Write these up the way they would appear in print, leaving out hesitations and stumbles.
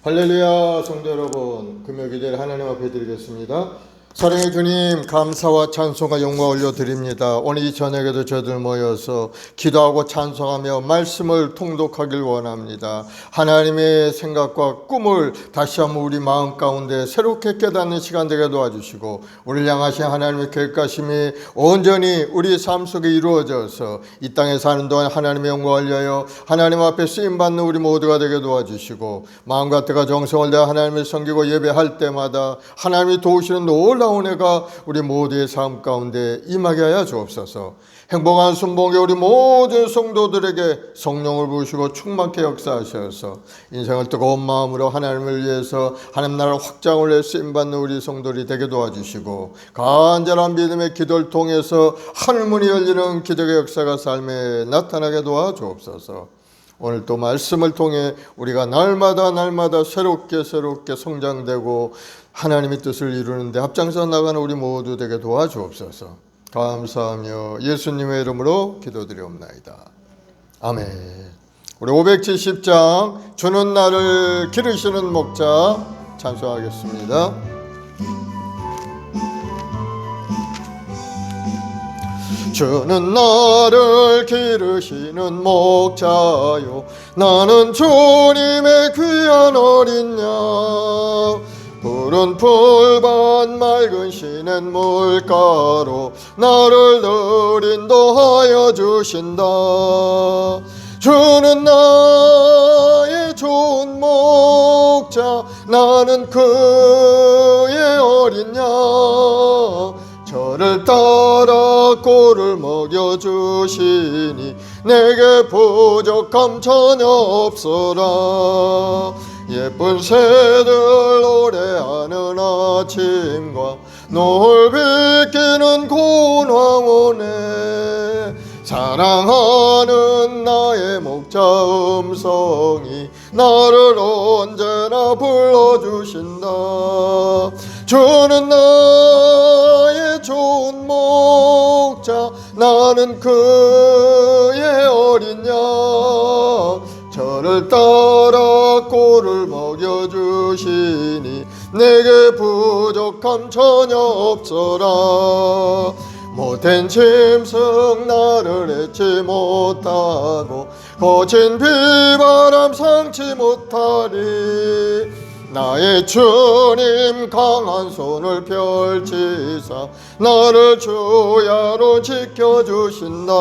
할렐루야. 성도 여러분, 금요기도를 하나님 앞에 드리겠습니다. 사랑의 주님, 감사와 찬송과 영광 올려드립니다. 오늘 이 저녁에도 저들 모여서 기도하고 찬송하며 말씀을 통독하길 원합니다. 하나님의 생각과 꿈을 다시 한번 우리 마음 가운데 새롭게 깨닫는 시간 되게 도와주시고, 우리를 향하신 하나님의 계획하심이 온전히 우리 삶 속에 이루어져서 이 땅에 사는 동안 하나님의 영광을 위하여 하나님 앞에 쓰임받는 우리 모두가 되게 도와주시고, 마음과 뜻과 정성을 다해 하나님을 섬기고 예배할 때마다 하나님이 도우시는 놀라운 은혜가 우리 모두의 삶 가운데 임하게 하여 주옵소서. 행복한 순복에 우리 모든 성도들에게 성령을 부으시고 충만케 역사하셔서 인생을 뜨거운 마음으로 하나님을 위해서 하나님 나라를 확장을 위해 쓰임받는 우리 성도들이 되게 도와주시고, 간절한 믿음의 기도를 통해서 하늘문이 열리는 기적의 역사가 삶에 나타나게 도와주옵소서. 오늘 또 말씀을 통해 우리가 날마다 새롭게 성장되고 하나님의 뜻을 이루는데 앞장서 나가는 우리 모두 되게 도와주옵소서. 감사하며 예수님의 이름으로 기도드리옵나이다. 아멘. 우리 570장 주는 나를 기르시는 목자 찬송하겠습니다. 주는 나를 기르시는 목자요, 나는 주님의 귀한 어린 양. 푸른 풀밭 맑은 시냇 물가로 나를 늘 인도하여 주신다. 주는 나의 좋은 목자, 나는 그의 어린 양. 저를 따라 꼴을 먹여주시니 내게 부족함 전혀 없어라. 예쁜 새들 노래하는 아침과 노을 비키는 고운 황혼에 사랑하는 나의 목자 음성이 나를 언제나 불러주신다. 주는 나의 좋은 목자, 나는 그의 어린 양. 저를 따라 꼴을 먹여주시니 내게 부족함 전혀 없어라. 못된 짐승 나를 해치 못하고 거친 비바람 상치 못하리. 나의 주님 강한 손을 펼치사 나를 주야로 지켜주신다.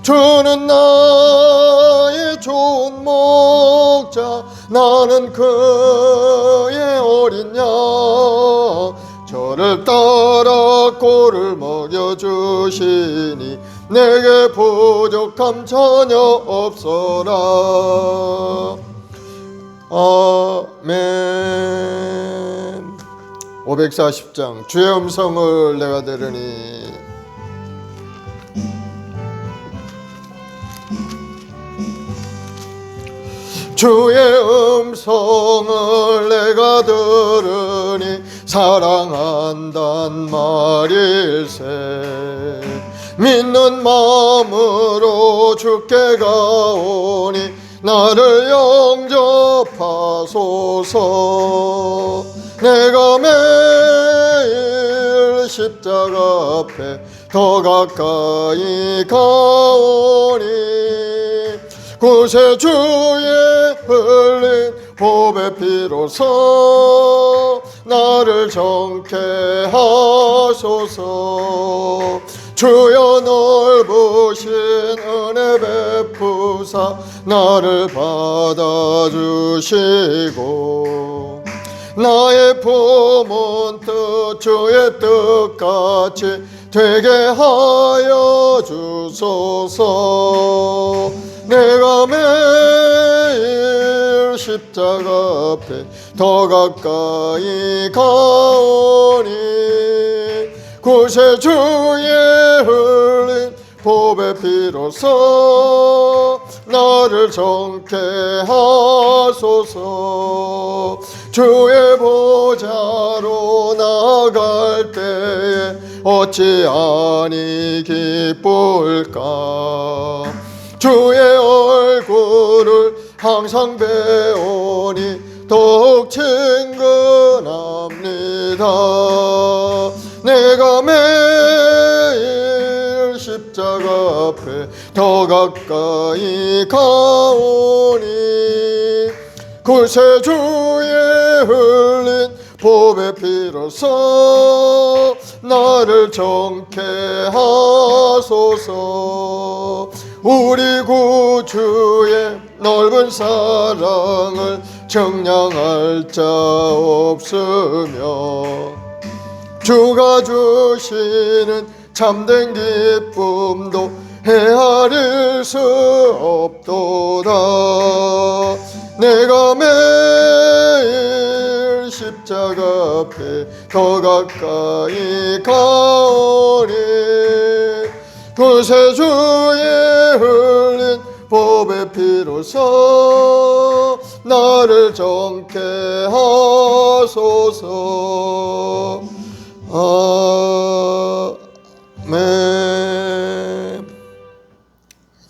주는 나의 좋은 목자, 나는 그의 어린 양. 저를 따라 꼴을 먹여주시니 내게 부족함 전혀 없어라. 아멘. 540장 주의 음성을 내가 들으니 주의 음성을 내가 들으니 사랑한단 말일세. 믿는 마음으로 주께 가오니 나를 영접하소서. 내가 매일 십자가 앞에 더 가까이 가오니 구세주의 흘린 보배 피로써 나를 정케 하소서. 주여 넓으신 은혜 베푸사 나를 받아주시고 나의 품은 뜻 주의 뜻같이 되게 하여 주소서. 내가 매일 십자가 앞에 더 가까이 가오니 구세주의 흘린 보배 피로써 나를 정케 하소서. 주의 보좌로 나갈 때에 어찌 아니 기쁠까. 주의 얼굴을 항상 배우니 친근합니다. 내가 매일 십자가 앞에 더 가까이 가오니 구세주의 흘린 보배 피로써 나를 정케 하소서. 우리 구주의 넓은 사랑을 정량할 자 없으며 주가 주시는 참된 기쁨도 헤아릴 수 없도다. 내가 매일 십자가 앞에 더 가까이 가오니 구세주의 흘린 보배 피로써 나를 정케 하소서. 아멘.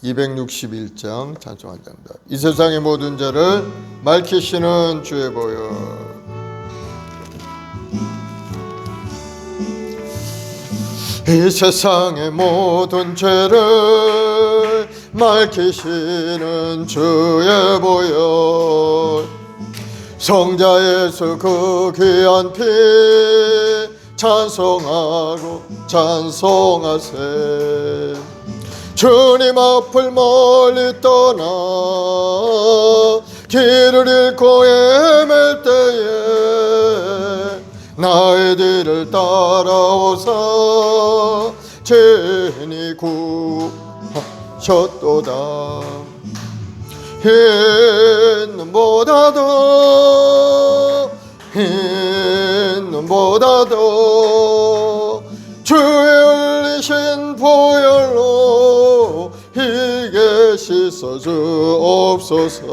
261장 찬송한 장답. 이 세상의 모든 죄를 맑히시는 주의 보혈. 이 세상의 모든 죄를 맑히시는 주의 보혈. 성자 예수 그 귀한 피 찬송하고 찬송하세. 주님 앞을 멀리 떠나 길을 잃고 헤맬 때에 나의 뒤를 따라오사 친히 구하셨도다. 흰 눈보다도 주의 흘리신 보혈로 희게 씻어 주옵소서.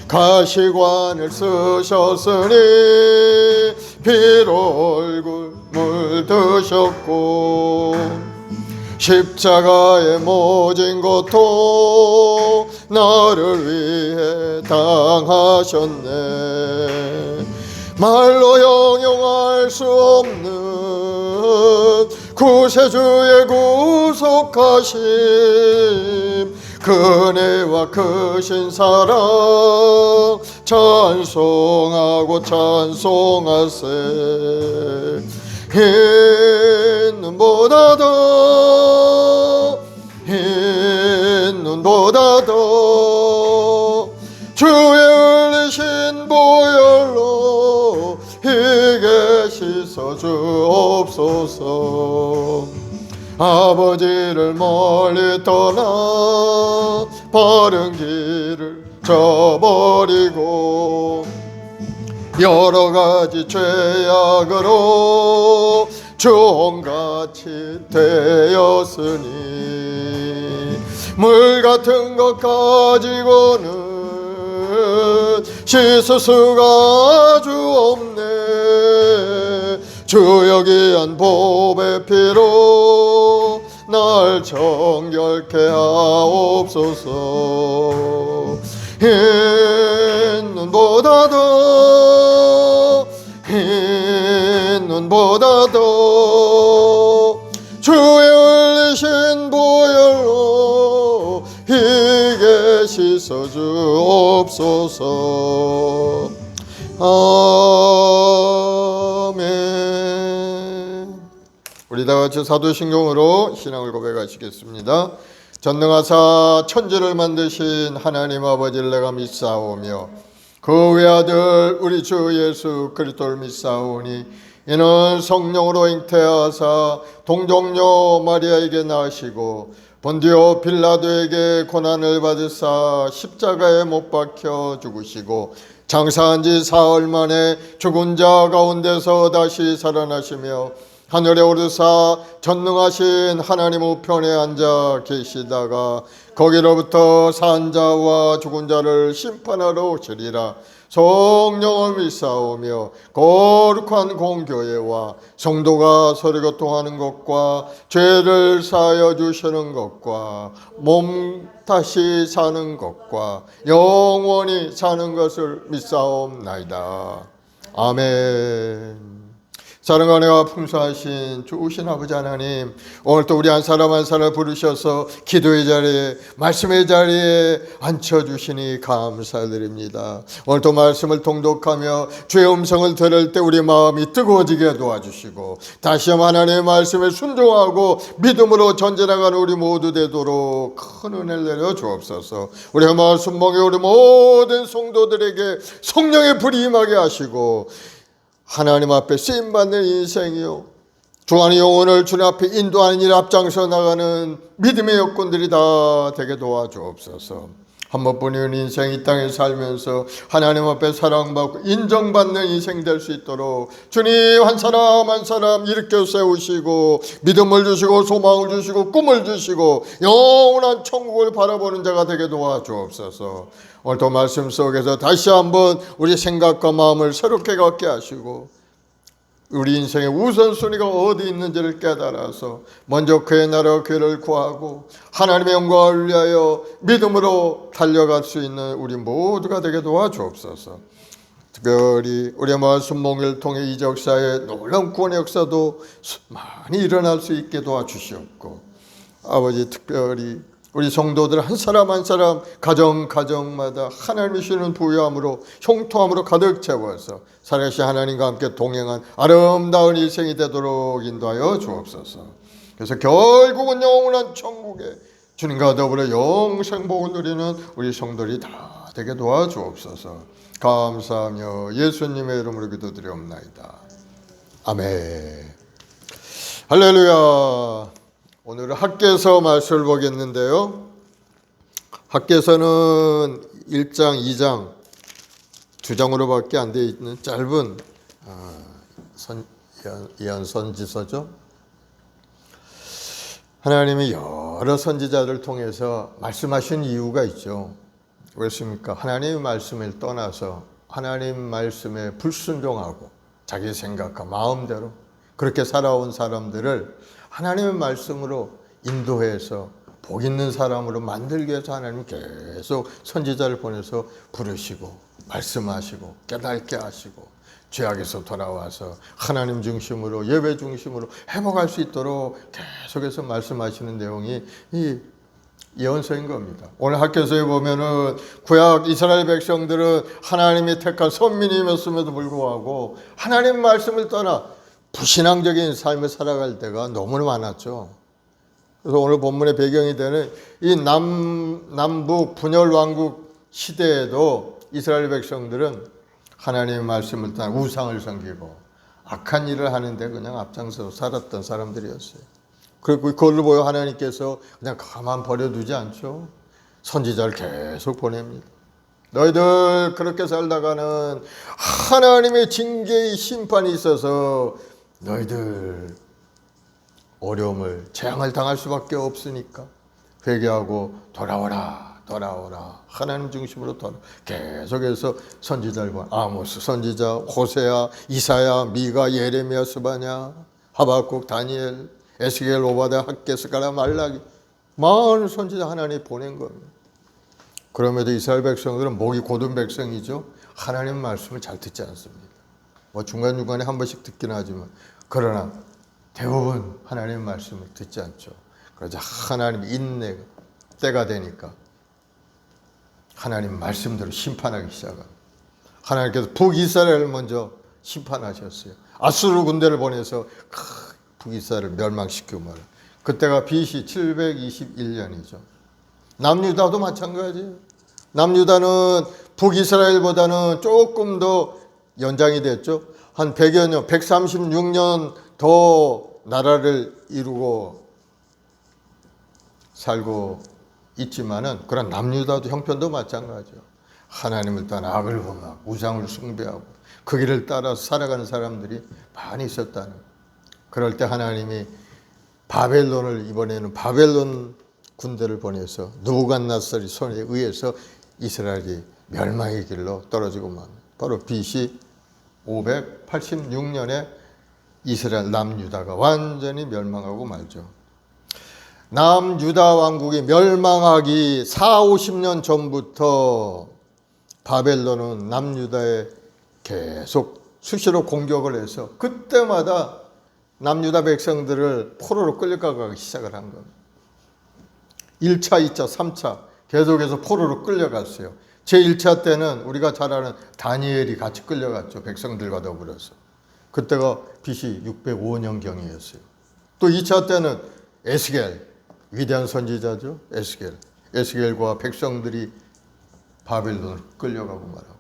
가시관을 쓰셨으니 피로 얼굴 물드셨고 십자가의 모진 고통 나를 위해 당하셨네. 말로 형용할 수 없는 구세주의 구속하심 그네와 크신 사랑 찬송하고 찬송하세. 흰 눈보다도 주의 흘리신 보혈로 희게 씻어 주옵소서. 아버지를 멀리 떠나 바른 길을 저버리고 여러 가지 죄악으로 종같이 되었으니 물 같은 것 가지고는 씻을 수가 아주 없네. 주여 귀한 보배 피로 날 정결케 하옵소서. 흰 눈보다도 주의 흘리신 보혈로 희게 씻어 주옵소서. 아멘. 우리 다 같이 사도신경으로 신앙을 고백하시겠습니다. 전능하사 천지를 만드신 하나님 아버지를 내가 믿사오며 그 외아들 우리 주 예수 그리스도를 믿사오니 이는 성령으로 잉태하사 동정녀 마리아에게 나시고 본디오 빌라도에게 고난을 받으사 십자가에 못 박혀 죽으시고 장사한 지 사흘 만에 죽은 자 가운데서 다시 살아나시며 하늘에 오르사 전능하신 하나님 우편에 앉아 계시다가 거기로부터 산 자와 죽은 자를 심판하러 오시리라. 성령을 믿사오며 거룩한 공교회와 성도가 서로 교통하는 것과 죄를 사하여 주시는 것과 몸 다시 사는 것과 영원히 사는 것을 믿사옵나이다. 아멘. 사랑과 은혜가 풍성하신 좋으신 아버지 하나님, 오늘 또 우리 한 사람 한 사람 부르셔서 기도의 자리에, 말씀의 자리에 앉혀주시니 감사드립니다. 오늘 또 말씀을 통독하며 주의 음성을 들을 때 우리 마음이 뜨거워지게 도와주시고 다시 한번 하나님의 말씀에 순종하고 믿음으로 전진해가는 우리 모두 되도록 큰 은혜를 내려 주옵소서. 우리의 마을 순봉에 우리 모든 성도들에게 성령의 불이 임하게 하시고 하나님 앞에 쓰임받는 인생이요, 주 안의 영혼을 주님 앞에 인도하는 일 앞장서 나가는 믿음의 여건들이 다 되게 도와주옵소서. 한 번뿐인 인생 이 땅에 살면서 하나님 앞에 사랑받고 인정받는 인생 될 수 있도록 주님 한 사람 한 사람 일으켜 세우시고 믿음을 주시고 소망을 주시고 꿈을 주시고 영원한 천국을 바라보는 자가 되게 도와주옵소서. 오늘도 말씀 속에서 다시 한번 우리 생각과 마음을 새롭게 갖게 하시고 우리 인생의 우선순위가 어디 있는지를 깨달아서 먼저 그의 나라와 그를 구하고 하나님의 영광을 위하여 믿음으로 달려갈 수 있는 우리 모두가 되게 도와주옵소서. 특별히 우리의 마을 순봉을 통해 이 역사에 놀라운 구원의 역사도 많이 일어날 수 있게 도와주시옵고, 아버지 특별히 우리 성도들 한 사람 한 사람 가정마다 하나님이 주시는 부유함으로 형통함으로 가득 채워서 살아계신 하나님과 함께 동행한 아름다운 일생이 되도록 인도하여 주옵소서. 그래서 결국은 영원한 천국에 주님과 더불어 영생 복을 누리는 우리 성도들이 다 되게 도와주옵소서. 감사하며 예수님의 이름으로 기도드리옵나이다. 아멘. 할렐루야. 오늘은 학개서 말씀을 보겠는데요. 학개서는 1장, 2장, 2장으로밖에 안 되어 있는 짧은 예언 선지서죠. 하나님이 여러 선지자들을 통해서 말씀하신 이유가 있죠. 그렇습니까? 하나님의 말씀을 떠나서 하나님 말씀에 불순종하고 자기 생각과 마음대로 그렇게 살아온 사람들을 하나님의 말씀으로 인도해서 복 있는 사람으로 만들기 위해서 하나님 계속 선지자를 보내서 부르시고 말씀하시고 깨닫게 하시고 죄악에서 돌아와서 하나님 중심으로 예배 중심으로 회복할 수 있도록 계속해서 말씀하시는 내용이 이 예언서인 겁니다. 오늘 학개서에 보면은 구약 이스라엘 백성들은 하나님이 택한 선민이었음에도 불구하고 하나님 말씀을 떠나 불신앙적인 삶을 살아갈 때가 너무 많았죠. 그래서 오늘 본문의 배경이 되는 이 남북 분열 왕국 시대에도 이스라엘 백성들은 하나님의 말씀을 따라 우상을 섬기고 악한 일을 하는데 그냥 앞장서 살았던 사람들이었어요. 그리고 그걸 보여 하나님께서 그냥 가만 버려두지 않죠. 선지자를 계속 보냅니다. 너희들 그렇게 살다가는 하나님의 징계의 심판이 있어서 너희들 어려움을 재앙을 당할 수밖에 없으니까 회개하고 돌아오라 하나님 중심으로 계속해서 선지자를 봐. 아모스 선지자, 호세야, 이사야, 미가, 예레미야, 스바냐, 하박국, 다니엘, 에스겔, 오바댜, 학개서, 말라기 많은 선지자 하나님이 보낸 겁니다. 그럼에도 이스라엘 백성들은 목이 곧은 백성이죠. 하나님 말씀을 잘 듣지 않습니다. 뭐 중간중간에 한 번씩 듣긴 하지만 그러나 대부분 하나님 말씀을 듣지 않죠. 그러자 하나님 인내 때가 되니까 하나님 말씀대로 심판하기 시작합니다. 하나님께서 북이스라엘을 먼저 심판하셨어요. 아수르 군대를 보내서 북이스라엘을 멸망시키고 말이에요. 그때가 BC 721년이죠. 남유다도 마찬가지예요. 남유다는 북이스라엘보다는 조금 더 연장이 됐죠. 한 100여 년, 136년 더 나라를 이루고 살고 있지만은 그런 남유다도 형편도 마찬가지예요. 하나님을 떠나 악을 범하고 우상을 숭배하고 그 길을 따라서 살아가는 사람들이 많이 있었다는 거예요. 그럴 때 하나님이 바벨론을 이번에는 바벨론 군대를 보내서 느부갓네살의 손에 의해서 이스라엘이 멸망의 길로 떨어지고 만 바로 BC 586년에 이스라엘 남유다가 완전히 멸망하고 말죠. 남유다 왕국이 멸망하기 40-50년 전부터 바벨론은 남유다에 계속 수시로 공격을 해서 그때마다 남유다 백성들을 포로로 끌려가기 시작을 한 겁니다. 1차, 2차, 3차 계속해서 포로로 끌려갔어요. 제1차 때는 우리가 잘 아는 다니엘이 같이 끌려갔죠. 백성들과 더불어서. 그때가 BC 605년경이었어요. 또 2차 때는 에스겔, 위대한 선지자죠. 에스겔과 백성들이 바벨론을 끌려가고 말하고.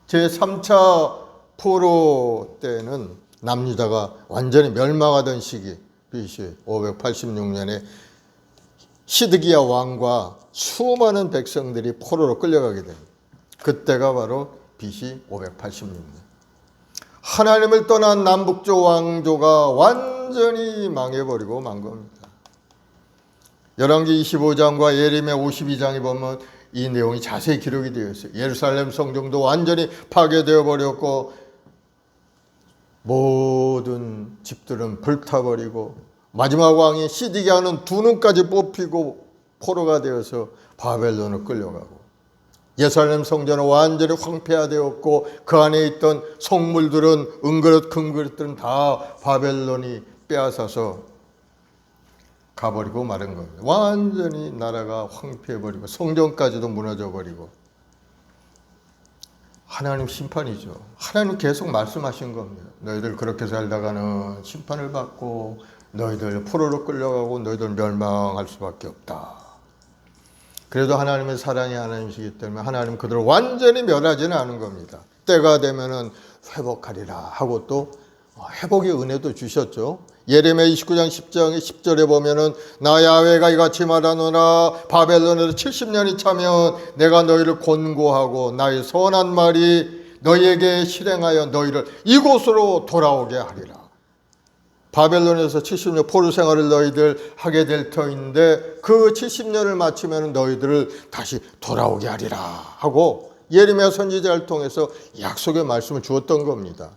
제3차 포로 때는 남유다가 완전히 멸망하던 시기, BC 586년에 시드기야 왕과 수많은 백성들이 포로로 끌려가게 됩니다. 그때가 바로 BC 586년. 하나님을 떠난 남북조 왕조가 완전히 망해버리고 만 겁니다. 열왕기 25장과 예레미야 52장에 보면 이 내용이 자세히 기록이 되어 있어요. 예루살렘 성전도 완전히 파괴되어 버렸고 모든 집들은 불타버리고 마지막 왕이 시드기야는 두 눈까지 뽑히고 포로가 되어서 바벨론을 끌려가고 예루살렘 성전은 완전히 황폐화되었고 그 안에 있던 성물들은 은그릇 금그릇들은 다 바벨론이 빼앗아서 가버리고 마른 겁니다. 완전히 나라가 황폐해버리고 성전까지도 무너져버리고 하나님 심판이죠. 하나님 계속 말씀하신 겁니다. 너희들 그렇게 살다가는 심판을 받고 너희들 포로로 끌려가고 너희들 멸망할 수밖에 없다. 그래도 하나님의 사랑이 하나님이시기 때문에 하나님 그들을 완전히 멸하지는 않은 겁니다. 때가 되면은 회복하리라 하고 또 회복의 은혜도 주셨죠. 예레미야 29장 10절에 보면은 나 야훼가 이같이 말하노라 바벨론에서 70년이 차면 내가 너희를 권고하고 나의 선한 말이 너희에게 실행하여 너희를 이곳으로 돌아오게 하리라. 바벨론에서 70년 포로 생활을 너희들 하게 될 터인데 그 70년을 마치면 너희들을 다시 돌아오게 하리라 하고 예레미야 선지자를 통해서 약속의 말씀을 주었던 겁니다.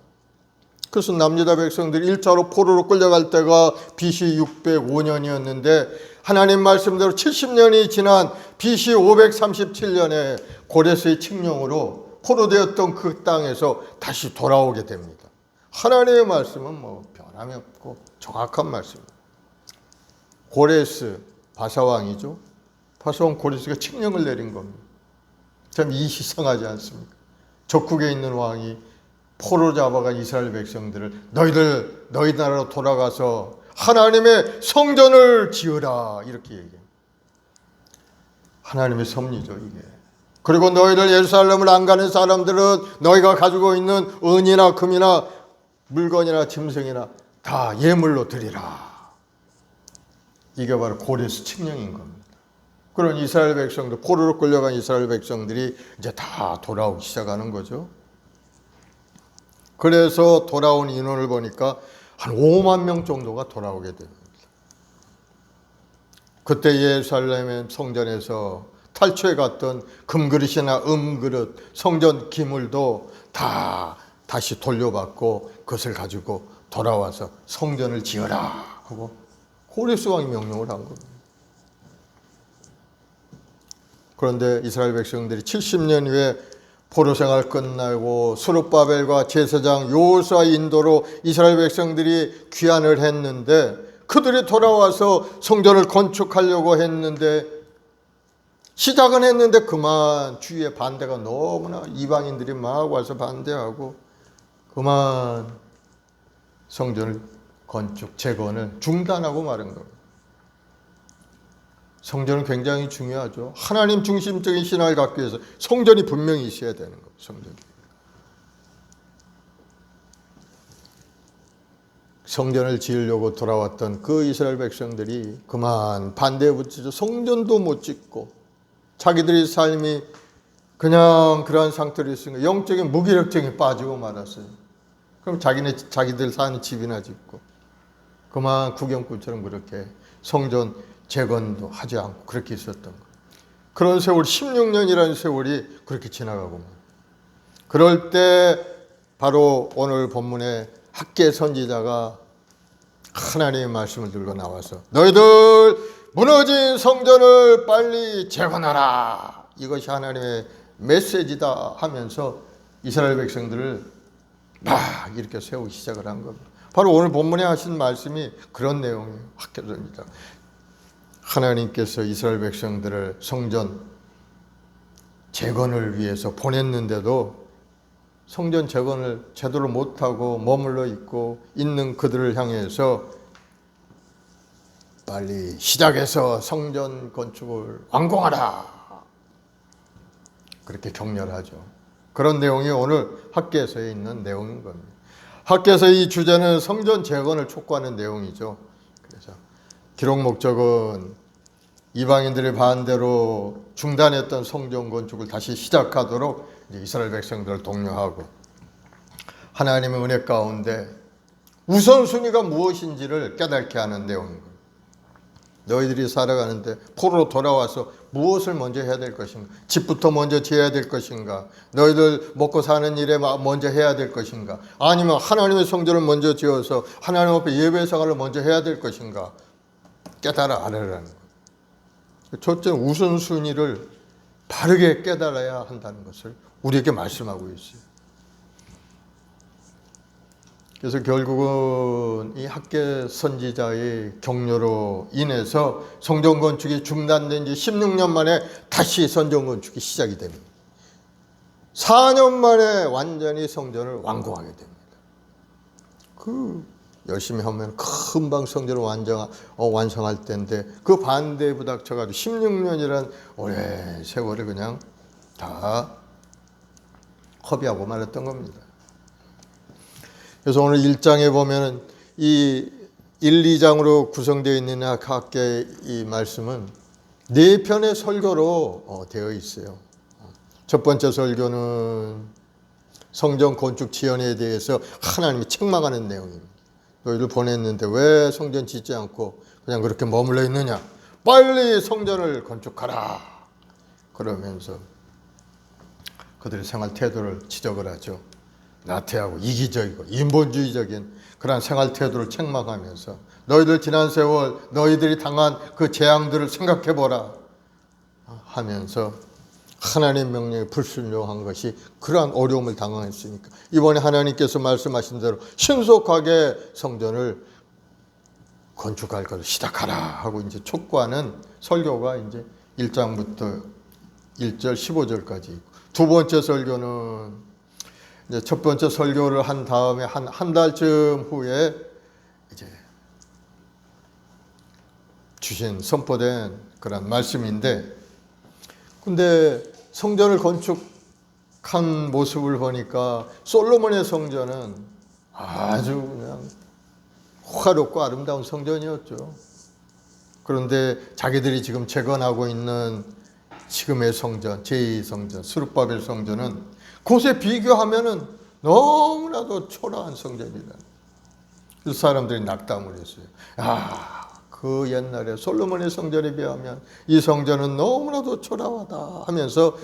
그래서 남유다 백성들이 1차로 포로로 끌려갈 때가 BC 605년이었는데 하나님 말씀대로 70년이 지난 BC 537년에 고레스의 칙령으로 포로되었던 그 땅에서 다시 돌아오게 됩니다. 하나님의 말씀은 변함이 없고 정확한 말씀입니다. 고레스 바사왕이죠. 바사왕 고레스가 칙령을 내린 겁니다. 참 이시성하지 않습니까? 적국에 있는 왕이 포로 잡아간 이스라엘 백성들을 너희 나라로 돌아가서 하나님의 성전을 지으라 이렇게 얘기해요. 하나님의 섭리죠 이게. 그리고 너희들 예루살렘을 안 가는 사람들은 너희가 가지고 있는 은이나 금이나 물건이나 짐승이나 다 예물로 드리라. 이게 바로 고레스 칙령인 겁니다. 그런 이스라엘 백성들, 포로로 끌려간 이스라엘 백성들이 이제 다 돌아오기 시작하는 거죠. 그래서 돌아온 인원을 보니까 한 5만 명 정도가 돌아오게 됩니다. 그때 예루살렘 성전에서 탈취해 갔던 금그릇이나 음그릇, 성전 기물도 다 다시 돌려받고 그것을 가지고 돌아와서 성전을 지어라 하고 고레스 왕이 명령을 한 겁니다. 그런데 이스라엘 백성들이 70년 후에 포로 생활 끝나고 스룹바벨과 제사장 요호수아 인도로 이스라엘 백성들이 귀환을 했는데 그들이 돌아와서 성전을 건축하려고 했는데 시작은 했는데 그만 주위에 반대가 너무나 이방인들이 막 와서 반대하고 그만 성전을 건축 재건을 중단하고 마른 겁니다. 성전은 굉장히 중요하죠. 하나님 중심적인 신앙을 갖기 위해서 성전이 분명히 있어야 되는 거예요. 성전을 지으려고 돌아왔던 그 이스라엘 백성들이 그만 반대에 붙이죠. 성전도 못 짓고 자기들의 삶이 그냥 그러한 상태로 있으니까 영적인 무기력증이 빠지고 말았어요. 그럼 자기들 사는 집이나 짓고 그만 구경꾼처럼 그렇게 성전 재건도 하지 않고 그렇게 있었던 거예요. 그런 세월 16년이라는 세월이 그렇게 지나가고 그럴 때 바로 오늘 본문에 학개 선지자가 하나님의 말씀을 들고 나와서 너희들 무너진 성전을 빨리 재건하라. 이것이 하나님의 메시지다 하면서 이스라엘 백성들을 막 이렇게 세우기 시작을 한 겁니다. 바로 오늘 본문에 하신 말씀이 그런 내용이에요. 학개 선지자. 하나님께서 이스라엘 백성들을 성전 재건을 위해서 보냈는데도 성전 재건을 제대로 못하고 머물러 있고 있는 그들을 향해서 빨리 시작해서 성전 건축을 완공하라. 그렇게 격려하죠. 그런 내용이 오늘 학개서에 있는 내용인 겁니다. 학개서의 이 주제는 성전 재건을 촉구하는 내용이죠. 그래서 기록 목적은 이방인들의 반대로 중단했던 성전 건축을 다시 시작하도록 이스라엘 백성들을 독려하고 하나님의 은혜 가운데 우선순위가 무엇인지를 깨닫게 하는 내용입니다. 너희들이 살아가는데 포로로 돌아와서 무엇을 먼저 해야 될 것인가? 집부터 먼저 지어야 될 것인가? 너희들 먹고 사는 일에 먼저 해야 될 것인가? 아니면 하나님의 성전을 먼저 지어서 하나님 앞에 예배 생활을 먼저 해야 될 것인가? 깨달아 알아라는 거예요. 첫째 우선순위를 바르게 깨달아야 한다는 것을 우리에게 말씀하고 있어요. 그래서 결국은 이 학개 선지자의 격려로 인해서 성전 건축이 중단된 지 16년 만에 다시 성전 건축이 시작이 됩니다. 4년 만에 완전히 성전을 완공하게 됩니다. 열심히 하면 금방 성전을 완성할 때인데 그 반대에 부닥쳐가지고 16년이란 오랜 세월을 그냥 다 허비하고 말았던 겁니다. 그래서 오늘 1장에 보면은 이 1, 2장으로 구성되어 있는 학개의 이 말씀은 4편의 설교로 되어 있어요. 첫 번째 설교는 성전 건축 지연에 대해서 하나님이 책망하는 내용입니다. 너희들 보냈는데 왜 성전 짓지 않고 그냥 그렇게 머물러 있느냐? 빨리 성전을 건축하라. 그러면서 그들의 생활 태도를 지적을 하죠. 나태하고 이기적이고 인본주의적인 그런 생활 태도를 책망하면서 너희들 지난 세월 너희들이 당한 그 재앙들을 생각해보라 하면서 하나님 명령에 불순종한 것이 그러한 어려움을 당했으니까 이번에 하나님께서 말씀하신 대로 신속하게 성전을 건축할 것을 시작하라 하고 이제 촉구하는 설교가 이제 1장부터 1절 15절까지 있고 두 번째 설교는 이제 첫 번째 설교를 한 다음에 한 달쯤 후에 이제 주신 선포된 그런 말씀인데 근데 성전을 건축한 모습을 보니까 솔로몬의 성전은 아주 그냥 화롭고 아름다운 성전이었죠. 그런데 자기들이 지금 재건하고 있는 지금의 성전, 제2성전, 스룹바벨 성전은 그것에 비교하면은 너무나도 초라한 성전이다. 그래서 사람들이 낙담을 했어요. 그 옛날에 솔로몬의 성전에 비하면 이 성전은 너무나도 초라하다 하면서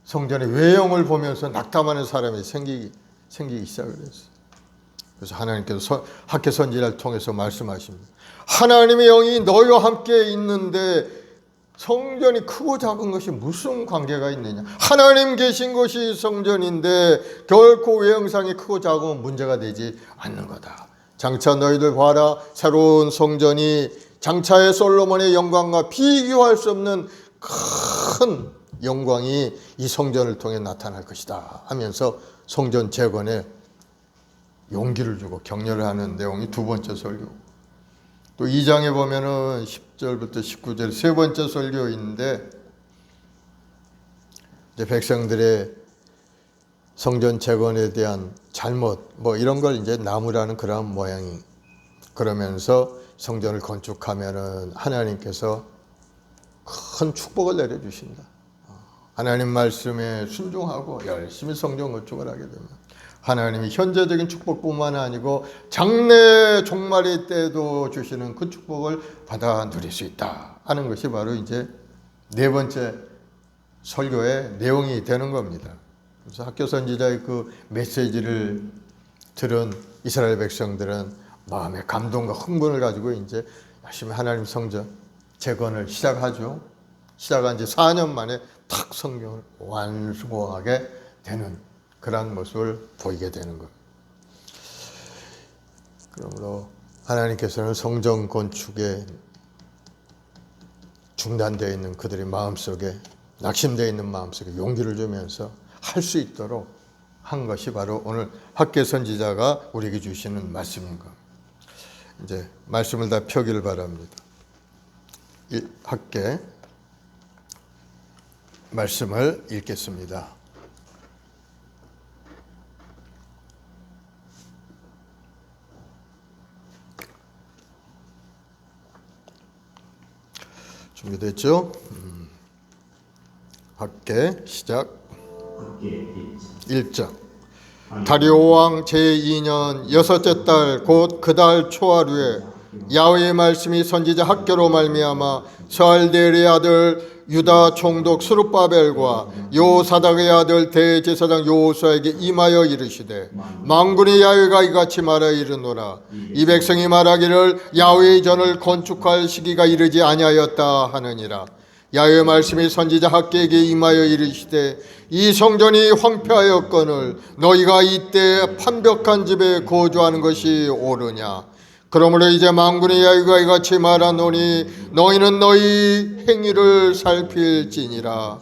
성전의 외형을 보면서 낙담하는 사람이 생기기 시작을 했어요. 그래서 하나님께서 학개 선지자를 통해서 말씀하십니다. 하나님의 영이 너희와 함께 있는데 성전이 크고 작은 것이 무슨 관계가 있느냐? 하나님 계신 곳이 성전인데 결코 외형상이 크고 작으면 문제가 되지 않는 거다. 장차 너희들 봐라. 새로운 성전이 장차의 솔로몬의 영광과 비교할 수 없는 큰 영광이 이 성전을 통해 나타날 것이다 하면서 성전 재건에 용기를 주고 격려를 하는 내용이 두 번째 설교. 또 2장에 보면은 10절부터 19절 세 번째 설교인데 이제 백성들의 성전 재건에 대한 잘못 이런 걸 이제 나무라는 그런 모양이 그러면서 성전을 건축하면은 하나님께서 큰 축복을 내려주신다. 하나님 말씀에 순종하고 열심히 성경 건축을 하게 되면 하나님이 현재적인 축복뿐만 아니고 장래 종말의 때도 주시는 그 축복을 받아 누릴 수 있다 하는 것이 바로 이제 네 번째 설교의 내용이 되는 겁니다. 그래서 학교 선지자의 그 메시지를 들은 이스라엘 백성들은 마음의 감동과 흥분을 가지고 이제 열심히 하나님 성전 재건을 시작하죠. 시작한 지 4년 만에 탁 성경을 완성하게 되는 그런 모습을 보이게 되는 것. 그러므로 하나님께서는 성전 건축에 중단되어 있는 그들의 마음속에 낙심되어 있는 마음속에 용기를 주면서 할 수 있도록 한 것이 바로 오늘 학계 선지자가 우리에게 주시는 말씀인 것. 이제 말씀을 다 펴기를 바랍니다. 학계 말씀을 읽겠습니다. 준비됐죠? 학계 시작. 1장. 다리오 왕 제2년 여섯째 달 곧 그 달 초하루에 야훼의 말씀이 선지자 학계로 말미암아 스알디엘의 아들 유다 총독 스룹바벨과 요사닥의 아들 대제사장 여호수아에게 임하여 이르시되 만군의 야훼가 이같이 말하여 이르노라. 이 백성이 말하기를 야훼의 전을 건축할 시기가 이르지 아니하였다 하느니라. 야훼의 말씀이 선지자 학계에게 임하여 이르시되 이 성전이 황폐하였거늘 너희가 이때 판벽한 집에 거주하는 것이 옳으냐. 그러므로 이제 만군의 야훼가 이같이 말하노니 너희는 너희 행위를 살필지니라.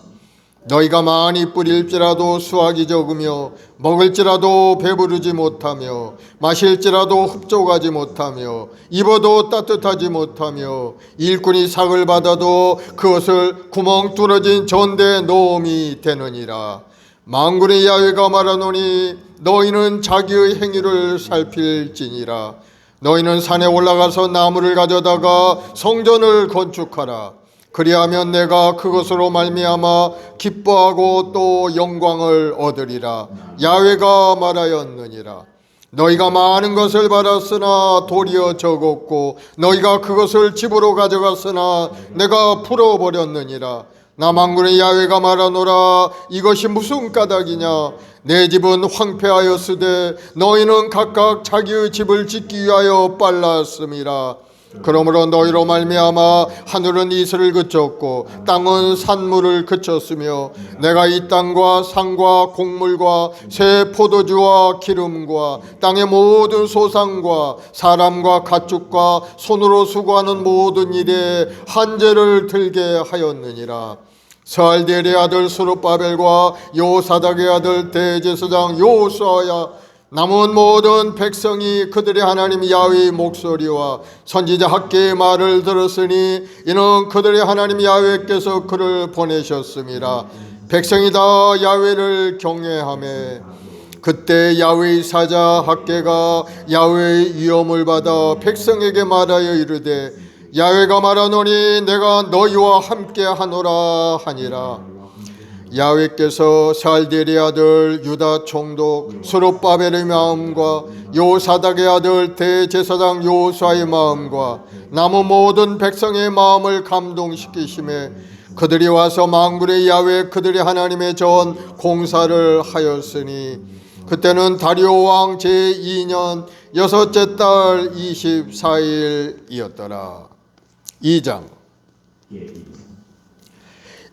너희가 많이 뿌릴지라도 수확이 적으며 먹을지라도 배부르지 못하며 마실지라도 흡족하지 못하며 입어도 따뜻하지 못하며 일꾼이 삭을 받아도 그것을 구멍 뚫어진 전대에 넣음이 되느니라. 만군의 야훼가 말하노니 너희는 자기의 행위를 살필지니라. 너희는 산에 올라가서 나무를 가져다가 성전을 건축하라. 그리하면 내가 그것으로 말미암아 기뻐하고 또 영광을 얻으리라. 야훼가 말하였느니라. 너희가 많은 것을 받았으나 도리어 적었고 너희가 그것을 집으로 가져갔으나 내가 풀어버렸느니라. 나 만군의 야훼가 말하노라. 이것이 무슨 까닭이냐. 내 집은 황폐하였으되 너희는 각각 자기의 집을 짓기 위하여 빨랐음이라. 그러므로 너희로 말미암아 하늘은 이슬을 그쳤고 땅은 산물을 그쳤으며 내가 이 땅과 산과 곡물과 새 포도주와 기름과 땅의 모든 소상과 사람과 가축과 손으로 수고하는 모든 일에 한재를 들게 하였느니라. 스알디엘의 아들 스룹바벨과 요사닥의 아들 대제사장 여호수아야 남은 모든 백성이 그들의 하나님 야훼의 목소리와 선지자 학계의 말을 들었으니 이는 그들의 하나님 야훼께서 그를 보내셨음이라. 백성이 다 야훼를 경외하매 그때 야훼의 사자 학계가 야훼의 위엄을 받아 백성에게 말하여 이르되 야훼가 말하노니 내가 너희와 함께 하노라 하니라. 야훼께서 스알디엘의 아들 유다 총독 스룹바벨의 마음과 요사닥의 아들 대제사장 여호수아의 마음과 남은 모든 백성의 마음을 감동시키심에 그들이 와서 만군의 야훼 그들의 하나님의 전 공사를 하였으니 그때는 다리오 왕 제2년 여섯째 달 24일이었더라. 2장.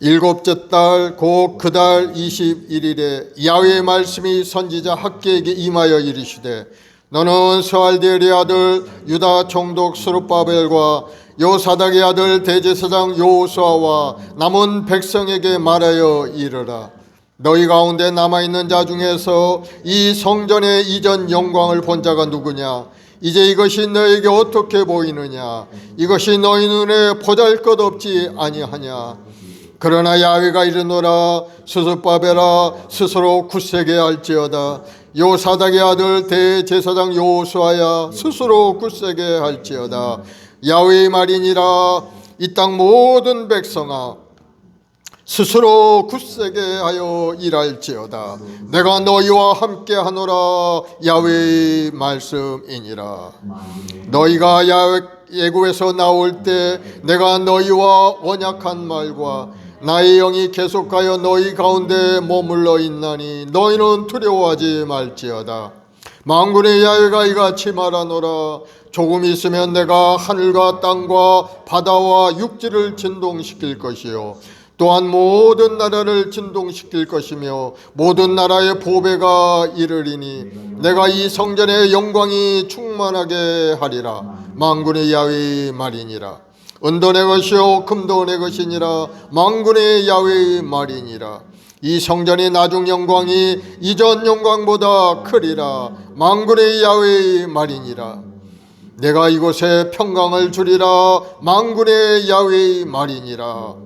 일곱째 달 곧 그 달 21일에 야훼의 말씀이 선지자 학계에게 임하여 이르시되 너는 스알디엘의 아들 유다 총독 스룹바벨과 요사닥의 아들 대제사장 여호수아와 남은 백성에게 말하여 이르라. 너희 가운데 남아있는 자 중에서 이 성전의 이전 영광을 본 자가 누구냐. 이제 이것이 너에게 어떻게 보이느냐. 이것이 너희 눈에 보잘것없지 아니하냐. 그러나 야훼가 이르노라. 스룹바벨아 스스로 굳세게 할지어다. 요사닥의 아들 대제사장 여호수아야 스스로 굳세게 할지어다. 야훼의 말이니라. 이 땅 모든 백성아 스스로 굳세게 하여 일할지어다. 내가 너희와 함께 하노라. 야훼의 말씀이니라. 너희가 애굽에서 나올 때 내가 너희와 언약한 말과 나의 영이 계속하여 너희 가운데 머물러 있나니 너희는 두려워하지 말지어다. 만군의 야훼가 이같이 말하노라. 조금 있으면 내가 하늘과 땅과 바다와 육지를 진동시킬 것이요 또한 모든 나라를 진동시킬 것이며 모든 나라의 보배가 이르리니 내가 이 성전의 영광이 충만하게 하리라. 만군의 야훼의 말이니라. 은도 내 것이요 금도 내 것이니라. 만군의 야훼의 말이니라. 이 성전의 나중 영광이 이전 영광보다 크리라. 만군의 야훼의 말이니라. 내가 이곳에 평강을 주리라. 만군의 야훼의 말이니라.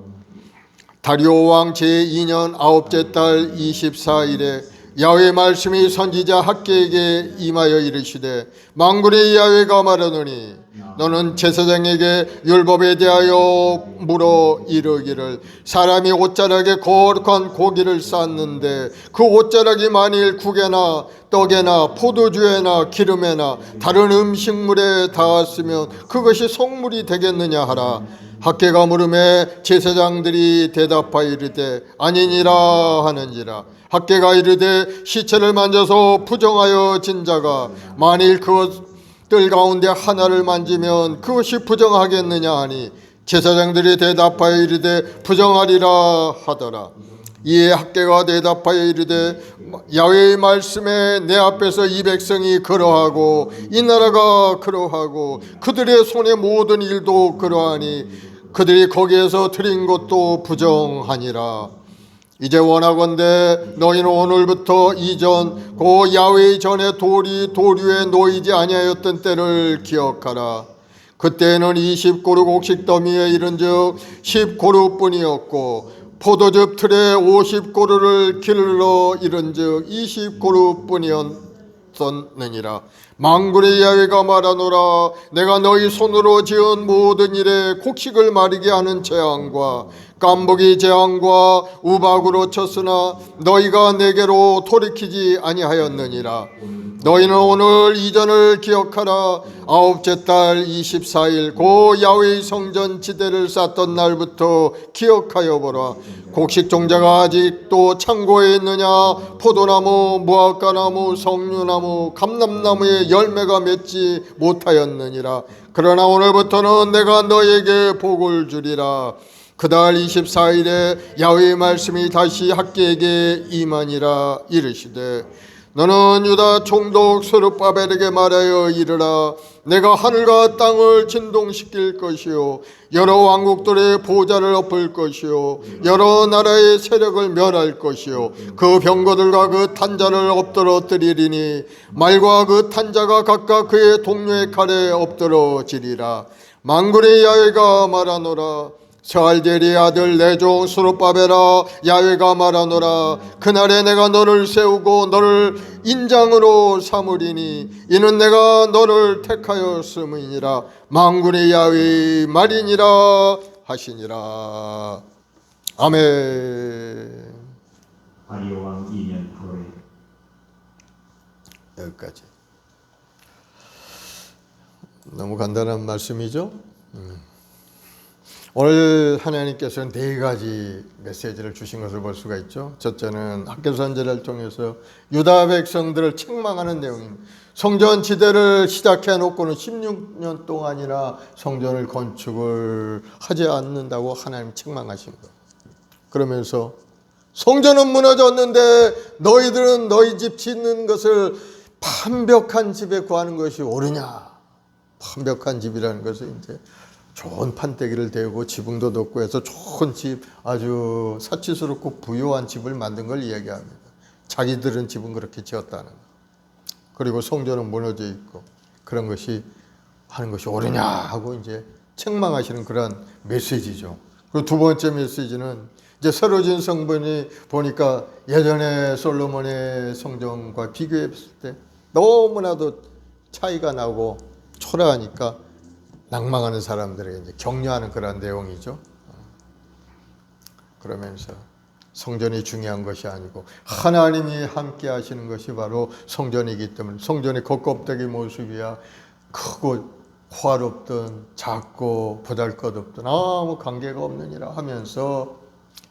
다리오 왕 제2년 아홉째 달 24일에 야훼의 말씀이 선지자 학개에게 임하여 이르시되 만군의 야훼가 말하노니 너는 제사장에게 율법에 대하여 물어 이르기를 사람이 옷자락에 거룩한 고기를 쌓는데 그 옷자락이 만일 국에나 떡에나 포도주에나 기름에나 다른 음식물에 닿았으면 그것이 성물이 되겠느냐 하라. 학개가 물음에 제사장들이 대답하여 이르되 아니니라 하는지라. 학개가 이르되 시체를 만져서 부정하여 진 자가 만일 그것들 가운데 하나를 만지면 그것이 부정하겠느냐 하니 제사장들이 대답하여 이르되 부정하리라 하더라. 이에 학개가 대답하여 이르되 야훼의 말씀에 내 앞에서 이 백성이 그러하고 이 나라가 그러하고 그들의 손의 모든 일도 그러하니 그들이 거기에서 드린 것도 부정하니라. 이제 원하건대 너희는 오늘부터 이전 고 야훼의 전에 돌이 도류에 놓이지 아니하였던 때를 기억하라. 그때에는 20고루 곡식 더미에 이른즉 10고루뿐이었고 포도즙 틀에 50고루를 길러 이른즉 20고루뿐이었느니라. 만군의 야훼가 말하노라. 내가 너희 손으로 지은 모든 일에 곡식을 마르게 하는 재앙과 깐복이 재앙과 우박으로 쳤으나 너희가 내게로 돌이키지 아니하였느니라. 너희는 오늘 이전을 기억하라. 아홉째 달 24일 고 야훼의 성전 지대를 쌓던 날부터 기억하여 보라. 곡식 종자가 아직도 창고에 있느냐. 포도나무, 무화과나무, 석류나무, 감람나무에 열매가 맺지 못하였느니라. 그러나 오늘부터는 내가 너에게 복을 주리라. 그달 24일에 야훼의 말씀이 다시 학개에게 임하니라. 이르시되 너는 유다 총독 스룹바벨에게 말하여 이르라. 내가 하늘과 땅을 진동시킬 것이요 여러 왕국들의 보좌를 엎을 것이요 여러 나라의 세력을 멸할 것이요 그 병거들과 그 탄자를 엎드러뜨리리니 말과 그 탄자가 각각 그의 동료의 칼에 엎드러지리라. 만군의 야훼가 말하노라. 스알델의 아들 내 종 스룹바벨아, 야훼가 말하노라. 그날에 내가 너를 세우고 너를 인장으로 삼으리니 이는 내가 너를 택하였음이니라. 만군의 야훼의 말이니라 하시니라. 아멘. 다리오 왕 2년 8월에 여기까지. 너무 간단한 말씀이죠. 오늘 하나님께서는 네 가지 메시지를 주신 것을 볼 수가 있죠. 첫째는 학개 선지자를 통해서 유다 백성들을 책망하는 내용입니다. 성전 지대를 시작해 놓고는 16년 동안이나 성전을 건축을 하지 않는다고 하나님 책망하신 것. 그러면서 성전은 무너졌는데 너희들은 너희 집 짓는 것을 판벽한 집에 구하는 것이 옳으냐. 판벽한 집이라는 것은 이제 좋은 판때기를 대고 지붕도 덮고 해서 좋은 집, 아주 사치스럽고 부유한 집을 만든 걸 이야기합니다. 자기들은 집은 그렇게 지었다는 거. 그리고 성전은 무너져 있고 그런 것이 하는 것이 옳으냐 하고 이제 책망하시는 그런 메시지죠. 그리고 두 번째 메시지는 이제 새로 진 성전이 보니까 예전에 솔로몬의 성전과 비교했을 때 너무나도 차이가 나고 초라하니까 낭망하는 사람들에게 이제 격려하는 그런 내용이죠. 그러면서 성전이 중요한 것이 아니고 하나님이 함께 하시는 것이 바로 성전이기 때문에 성전의 겉껍데기 모습이야 크고 호화롭든 작고 보잘것없든 아무 관계가 없느니라 하면서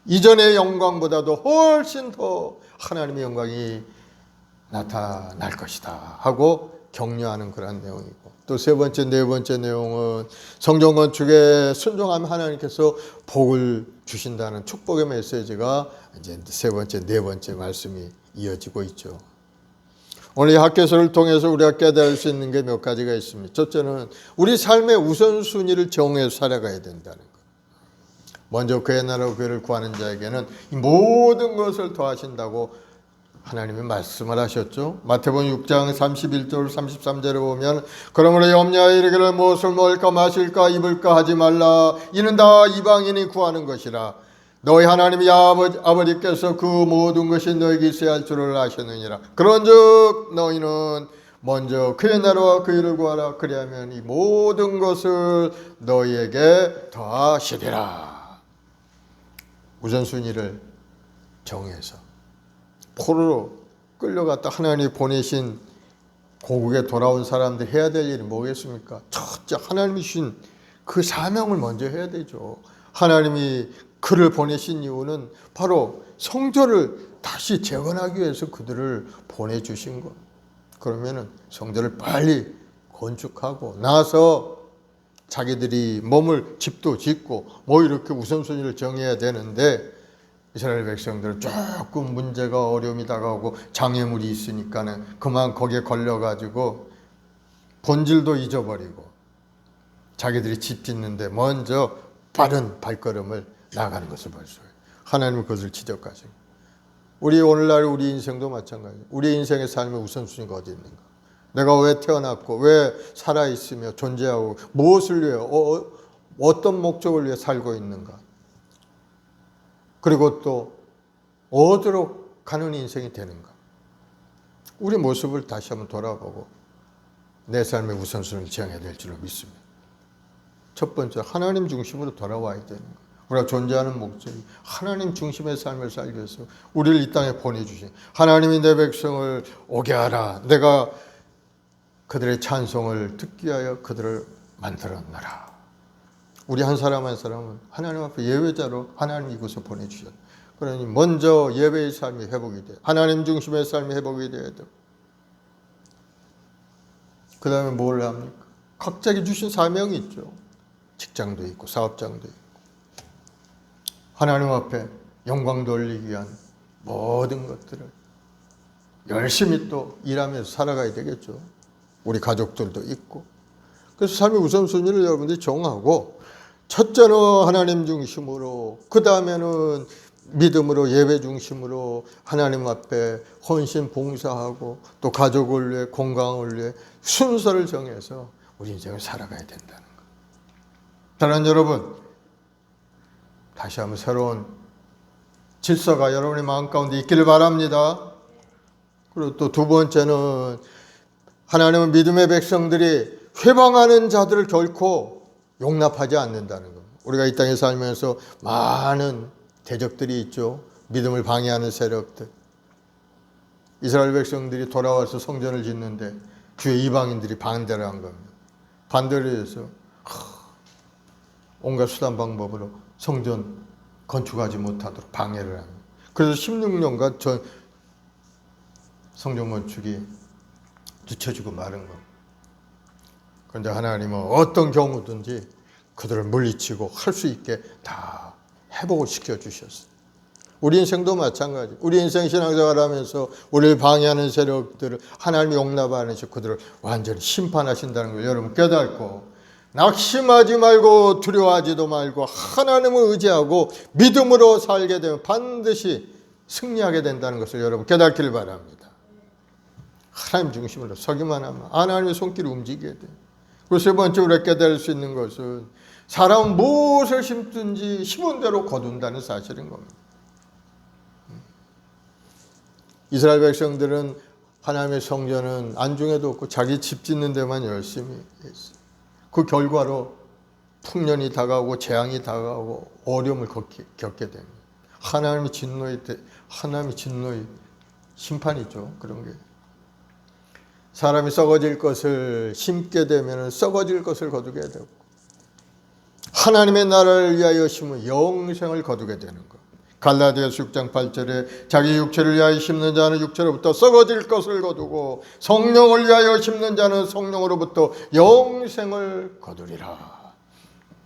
이전의 영광보다도 훨씬 더 하나님의 영광이 나타날 것이다 하고 격려하는 그런 내용이고, 또 세 번째, 네 번째 내용은 성전 건축에 순종하면 하나님께서 복을 주신다는 축복의 메시지가 이제 세 번째, 네 번째 말씀이 이어지고 있죠. 오늘 이 학개서를 통해서 우리가 깨달을 수 있는 게 몇 가지가 있습니다. 첫째는 우리 삶의 우선순위를 정해서 살아가야 된다는 것. 먼저 그의 나라와 그를 구하는 자에게는 이 모든 것을 더하신다고 하나님이 말씀을 하셨죠. 마태복음 6장 31절 33절에 보면 그러므로 염려하여 이르기를 무엇을 먹을까 마실까 입을까 하지 말라. 이는 다 이방인이 구하는 것이라. 너희 하나님이 아버지께서 그 모든 것이 너에게 있어야 할 줄을 아셨느니라. 그런즉 너희는 먼저 그의 나라와 그 일을 구하라. 그리하면 이 모든 것을 너희에게 더하시리라. 우선순위를 정해서 포로로 끌려갔다 하나님이 보내신 고국에 돌아온 사람들 해야 될 일이 뭐겠습니까? 첫째, 하나님이 주신 그 사명을 먼저 해야 되죠. 하나님이 그를 보내신 이유는 바로 성전을 다시 재건하기 위해서 그들을 보내주신 것. 그러면은 성전을 빨리 건축하고 나서 자기들이 몸을 집도 짓고 뭐 이렇게 우선순위를 정해야 되는데, 이스라엘 백성들은 조금 문제가 어려움이 다가오고 장애물이 있으니까는 그만 거기에 걸려가지고 본질도 잊어버리고 자기들이 집 짓는데 먼저 빠른 발걸음을 나가는 것을 볼 수 있어요. 하나님은 그것을 지적하시고, 우리 오늘날 우리 인생도 마찬가지예요. 우리 인생의 삶의 우선순위가 어디 있는가? 내가 왜 태어났고 왜 살아있으며 존재하고 무엇을 위해 어떤 목적을 위해 살고 있는가? 그리고 또 어디로 가는 인생이 되는가? 우리 모습을 다시 한번 돌아보고 내 삶의 우선순위를 정해야 될 줄로 믿습니다. 첫 번째, 하나님 중심으로 돌아와야 되는 거예요. 우리가 존재하는 목적이 하나님 중심의 삶을 살기 위해서 우리를 이 땅에 보내주신, 하나님이 내 백성을 오게 하라. 내가 그들의 찬송을 듣기 위하여 그들을 만들었노라. 우리 한 사람 한 사람은 하나님 앞에 예배자로 하나님 이곳에 보내주셨다. 그러니 먼저 예배의 삶이 회복이 돼요. 하나님 중심의 삶이 회복이 돼야 돼요. 그 다음에 뭘 합니까? 각자에게 주신 사명이 있죠. 직장도 있고 사업장도 있고 하나님 앞에 영광 돌리기 위한 모든 것들을 열심히 또 일하면서 살아가야 되겠죠. 우리 가족들도 있고. 그래서 삶의 우선순위를 여러분들이 정하고, 첫째는 하나님 중심으로, 그 다음에는 믿음으로 예배 중심으로 하나님 앞에 헌신 봉사하고 또 가족을 위해 건강을 위해 순서를 정해서 우리 인생을 살아가야 된다는 것. 사랑하는 여러분, 다시 한번 새로운 질서가 여러분의 마음 가운데 있기를 바랍니다. 그리고 또 두 번째는 하나님은 믿음의 백성들이 회방하는 자들을 결코 용납하지 않는다는 것. 우리가 이 땅에 살면서 많은 대적들이 있죠. 믿음을 방해하는 세력들. 이스라엘 백성들이 돌아와서 성전을 짓는데 주의 이방인들이 반대를 한 겁니다. 반대를 해서 온갖 수단 방법으로 성전 건축하지 못하도록 방해를 합니다. 그래서 16년간 전 성전 건축이 늦춰지고 마른 겁니다. 그런데 하나님은 어떤 경우든지 그들을 물리치고 할 수 있게 다 회복을 시켜주셨어요. 우리 인생도 마찬가지. 우리 인생 신앙생활을 하면서 우리를 방해하는 세력들을 하나님이 용납하는 시 그들을 완전히 심판하신다는 걸 여러분 깨닫고, 낙심하지 말고 두려워하지도 말고 하나님을 의지하고 믿음으로 살게 되면 반드시 승리하게 된다는 것을 여러분 깨닫기를 바랍니다. 하나님 중심으로 서기만 하면 하나님의 손길이 움직이게 돼요. 그리고 세 번째 우리가 깨달을 수 있는 것은 사람은 무엇을 심든지 심은 대로 거둔다는 사실인 겁니다. 이스라엘 백성들은 하나님의 성전은 안중에도 없고 자기 집 짓는 데만 열심히 했어요. 그 결과로 풍년이 다가오고 재앙이 다가오고 어려움을 겪게 됩니다. 하나님의 진노의 심판이죠. 그런 게. 사람이 썩어질 것을 심게 되면 썩어질 것을 거두게 되고, 하나님의 나라를 위하여 심으면 영생을 거두게 되는 것. 갈라디아서 6장 8절에 자기 육체를 위하여 심는 자는 육체로부터 썩어질 것을 거두고 성령을 위하여 심는 자는 성령으로부터 영생을 거두리라.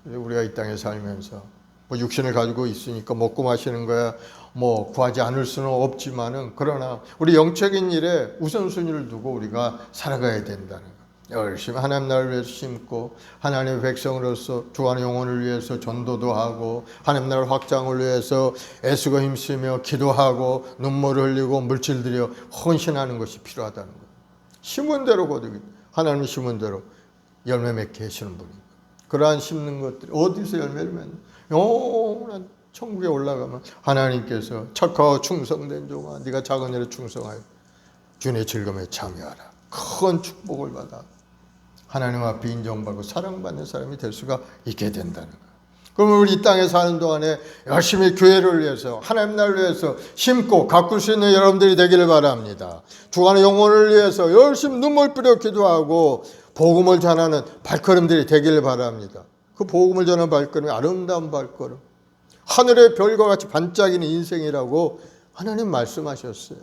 우리가 이 땅에 살면서 뭐 육신을 가지고 있으니까 먹고 마시는 거야 뭐 구하지 않을 수는 없지만은, 그러나 우리 영적인 일에 우선순위를 두고 우리가 살아가야 된다는 거. 열심히 하나님 나라를 위해서 심고, 하나님의 백성으로서 주하는 영혼을 위해서 전도도 하고, 하나님 나라 확장을 위해서 애쓰고 힘쓰며 기도하고 눈물을 흘리고 물질 들여 헌신하는 것이 필요하다는 거예요. 심은 대로 거두기, 하나님이 심은 대로 열매 맺게 하시는 분입니다. 그러한 심는 것들이 어디서 열매를 맺는, 영원한 천국에 올라가면 하나님께서 착하고 충성된 종아, 네가 작은 일에 충성하여 주의 즐거움에 참여하라, 큰 축복을 받아 하나님 앞에 인정받고 사랑받는 사람이 될 수가 있게 된다는 거예요. 그러면 우리 이 땅에 사는 동안에 열심히 교회를 위해서, 하나님 나라를 위해서 심고 가꿀 수 있는 여러분들이 되기를 바랍니다. 주간의 영혼을 위해서 열심히 눈물 뿌려 기도하고 복음을 전하는 발걸음들이 되기를 바랍니다. 그 복음을 전하는 발걸음이 아름다운 발걸음, 하늘의 별과 같이 반짝이는 인생이라고 하나님 말씀하셨어요.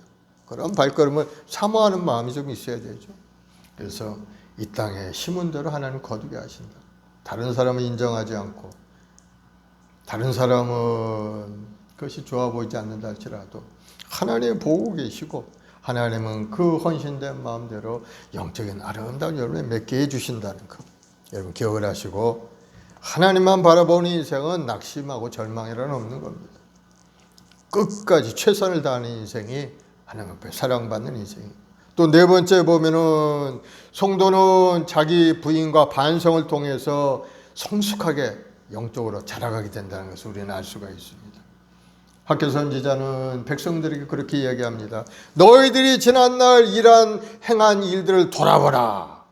그런 발걸음을 사모하는 마음이 좀 있어야 되죠. 그래서 이 땅에 심은 대로 하나님 거두게 하신다. 다른 사람은 인정하지 않고, 다른 사람은 그것이 좋아 보이지 않는다 할지라도 하나님 보고 계시고, 하나님은 그 헌신된 마음대로 영적인 아름다운 열매 맺게 해주신다는 것, 여러분 기억을 하시고, 하나님만 바라보는 인생은 낙심하고 절망이란 없는 겁니다. 끝까지 최선을 다하는 인생이 하나님 앞에 사랑받는 인생입니다. 또 네 번째 보면은 성도는 자기 부인과 반성을 통해서 성숙하게 영적으로 자라가게 된다는 것을 우리는 알 수가 있습니다. 학교 선지자는 백성들에게 그렇게 이야기합니다. 너희들이 지난날 행한 일들을 돌아보라며,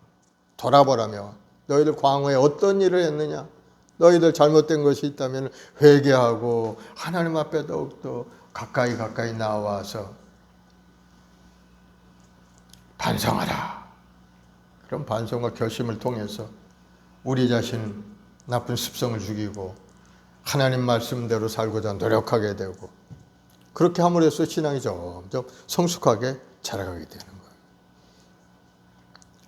너희들 과거에 어떤 일을 했느냐, 너희들 잘못된 것이 있다면 회개하고 하나님 앞에 더욱더 가까이 나와서 반성하라. 그런 반성과 결심을 통해서 우리 자신은 나쁜 습성을 죽이고 하나님 말씀대로 살고자 노력하게 되고, 그렇게 함으로써 신앙이 점점 성숙하게 자라가게 되는 거예요.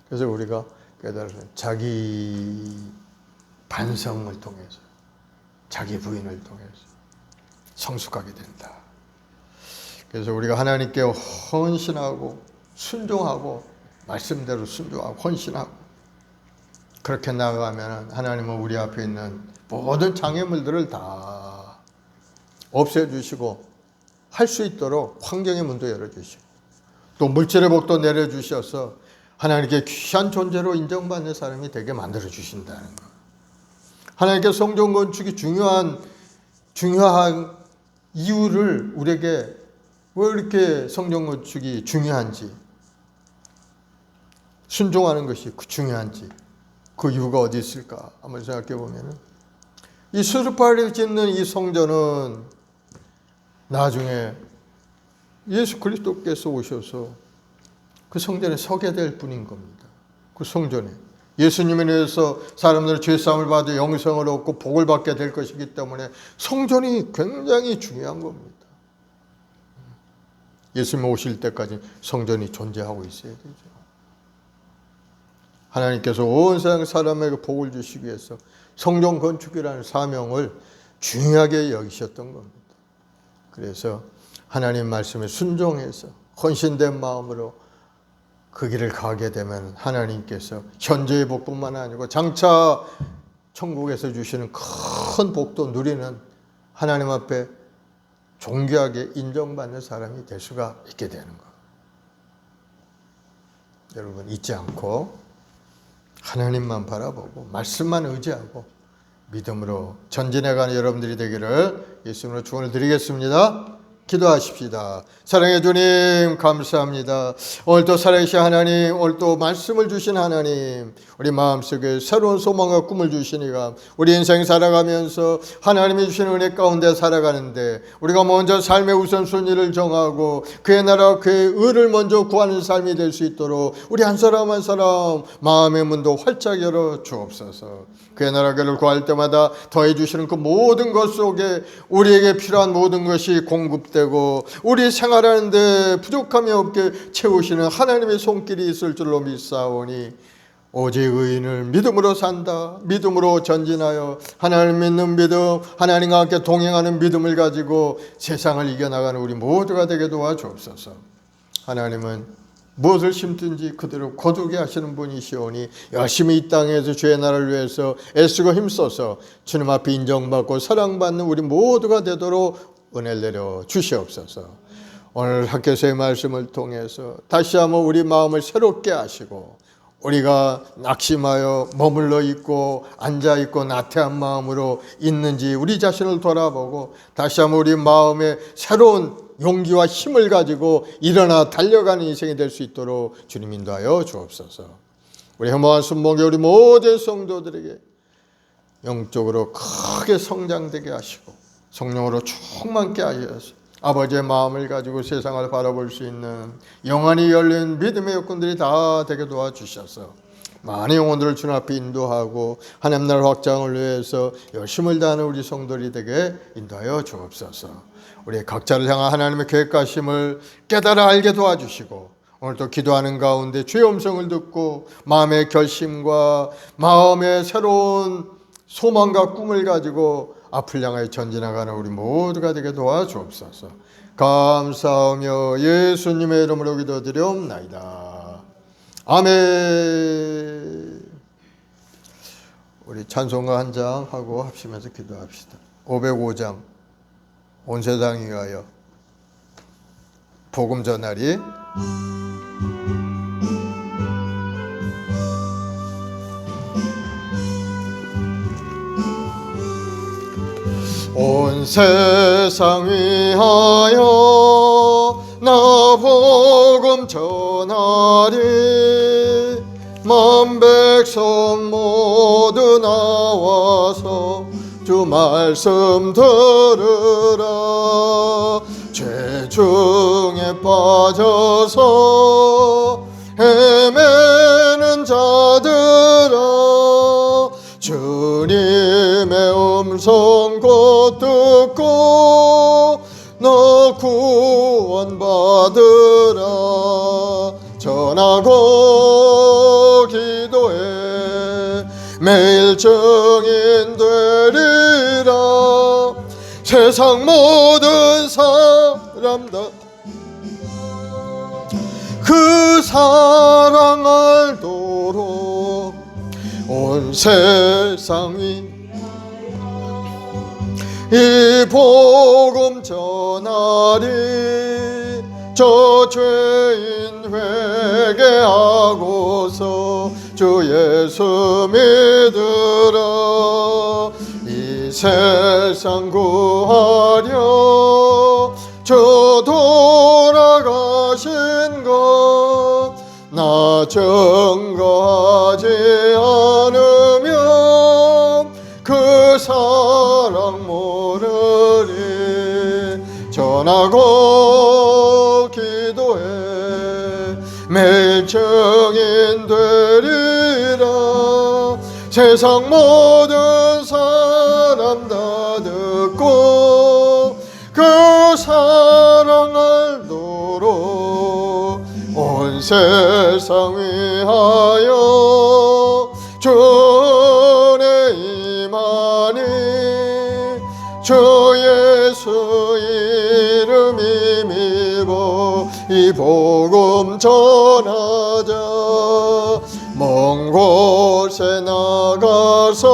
그래서 우리가 깨달으면 자기 반성을 통해서, 자기 부인을 통해서 성숙하게 된다. 그래서 우리가 하나님께 헌신하고 순종하고, 말씀대로 순종하고 헌신하고, 그렇게 나아가면 하나님은 우리 앞에 있는 모든 장애물들을 다 없애주시고 할 수 있도록 환경의 문도 열어주시고, 또 물질의 복도 내려주셔서 하나님께 귀한 존재로 인정받는 사람이 되게 만들어주신다는 것. 하나님께 성전 건축이 중요한 이유를, 우리에게 왜 이렇게 성전 건축이 중요한지, 순종하는 것이 중요한지, 그 이유가 어디 있을까 한번 생각해 보면은, 이 수르바벨이 짓는 이 성전은 나중에 예수 그리스도께서 오셔서 그 성전에 서게 될 분인 겁니다. 그 성전에 예수님에 의해서 사람들은 죄사함을 받아 영생을 얻고 복을 받게 될 것이기 때문에 성전이 굉장히 중요한 겁니다. 예수님 오실 때까지 성전이 존재하고 있어야 되죠. 하나님께서 온 세상 사람에게 복을 주시기 위해서 성전 건축이라는 사명을 중요하게 여기셨던 겁니다. 그래서 하나님 말씀에 순종해서 헌신된 마음으로 그 길을 가게 되면 하나님께서 현재의 복뿐만 아니고 장차 천국에서 주시는 큰 복도 누리는, 하나님 앞에 존귀하게 인정받는 사람이 될 수가 있게 되는 것. 여러분 잊지 않고 하나님만 바라보고 말씀만 의지하고 믿음으로 전진해가는 여러분들이 되기를 예수님으로 축원을 드리겠습니다. 기도하십시다. 사랑의 주님 감사합니다. 오늘도 살아계신 하나님, 오늘도 말씀을 주신 하나님, 우리 마음속에 새로운 소망과 꿈을 주시니까 우리 인생 살아가면서 하나님이 주신 은혜 가운데 살아가는데 우리가 먼저 삶의 우선순위를 정하고 그의 나라 그의 의를 먼저 구하는 삶이 될 수 있도록 우리 한 사람 한 사람 마음의 문도 활짝 열어 주옵소서. 그의 나라 그를 구할 때마다 더해 주시는 그 모든 것 속에 우리에게 필요한 모든 것이 공급되고 우리 생활하는데 부족함이 없게 채우시는 하나님의 손길이 있을 줄로 믿사오니 오직 의인을 믿음으로 산다. 믿음으로 전진하여 하나님 믿는 믿음, 하나님과 함께 동행하는 믿음을 가지고 세상을 이겨나가는 우리 모두가 되게 도와주옵소서. 하나님은 무엇을 심든지 그대로 거두게 하시는 분이시오니 열심히 이 땅에서 주의 나라를 위해서 애쓰고 힘써서 주님 앞에 인정받고 사랑받는 우리 모두가 되도록 은혜를 내려 주시옵소서. 오늘 학교에서의 말씀을 통해서 다시 한번 우리 마음을 새롭게 하시고 우리가 낙심하여 머물러 있고 앉아 있고 나태한 마음으로 있는지 우리 자신을 돌아보고 다시 한번 우리 마음에 새로운 용기와 힘을 가지고 일어나 달려가는 인생이 될 수 있도록 주님 인도하여 주옵소서. 우리 혐오한 순목의 우리 모든 성도들에게 영적으로 크게 성장되게 하시고 성령으로 충만케 하셔서 아버지의 마음을 가지고 세상을 바라볼 수 있는 영안이 열린 믿음의 여건들이 다 되게 도와주셔서 많은 영혼들을 주님 앞에 인도하고 하나님 나라 확장을 위해서 열심을 다하는 우리 성도들이 되게 인도하여 주옵소서. 우리 각자를 향한 하나님의 계획하심을 깨달아 알게 도와주시고 오늘도 기도하는 가운데 주의 음성을 듣고 마음의 결심과 마음의 새로운 소망과 꿈을 가지고 앞을 향하여 전진하가는 우리 모두가 되게 도와주옵소서. 감사하며 예수님의 이름으로 기도드리옵나이다. 아멘. 우리 찬송가 한 장 하고 합심해서 기도합시다. 505장 온 세상 위하여 복음 전하리. 온 세상 위하여 나 복음 전하리. 만 백성 모두 나와서 주 말씀 들으라. 죄 중에 빠져서 헤매는 자들아 주님의 음성 곧 듣고 너 구원받으라. 전하고 기도해 매일 증인 되리라. 세상 모든 사람들 그 사랑 알도록 온 세상이 이 복음 전하리. 저 죄인 회개하고서 주 예수 믿으라. 이 세상 구하려 주 돌아가신 것 나 증거하지 않으면 그 사랑 모르리. 전하고 기도해 매일 증인 되리라. 세상 모든 사람 다 듣고 그 사랑 알도록 온 세상 위하여 주의 임하니. 주 예수 이름 힘입어 이 복음 전하자. 먼 곳에 나가서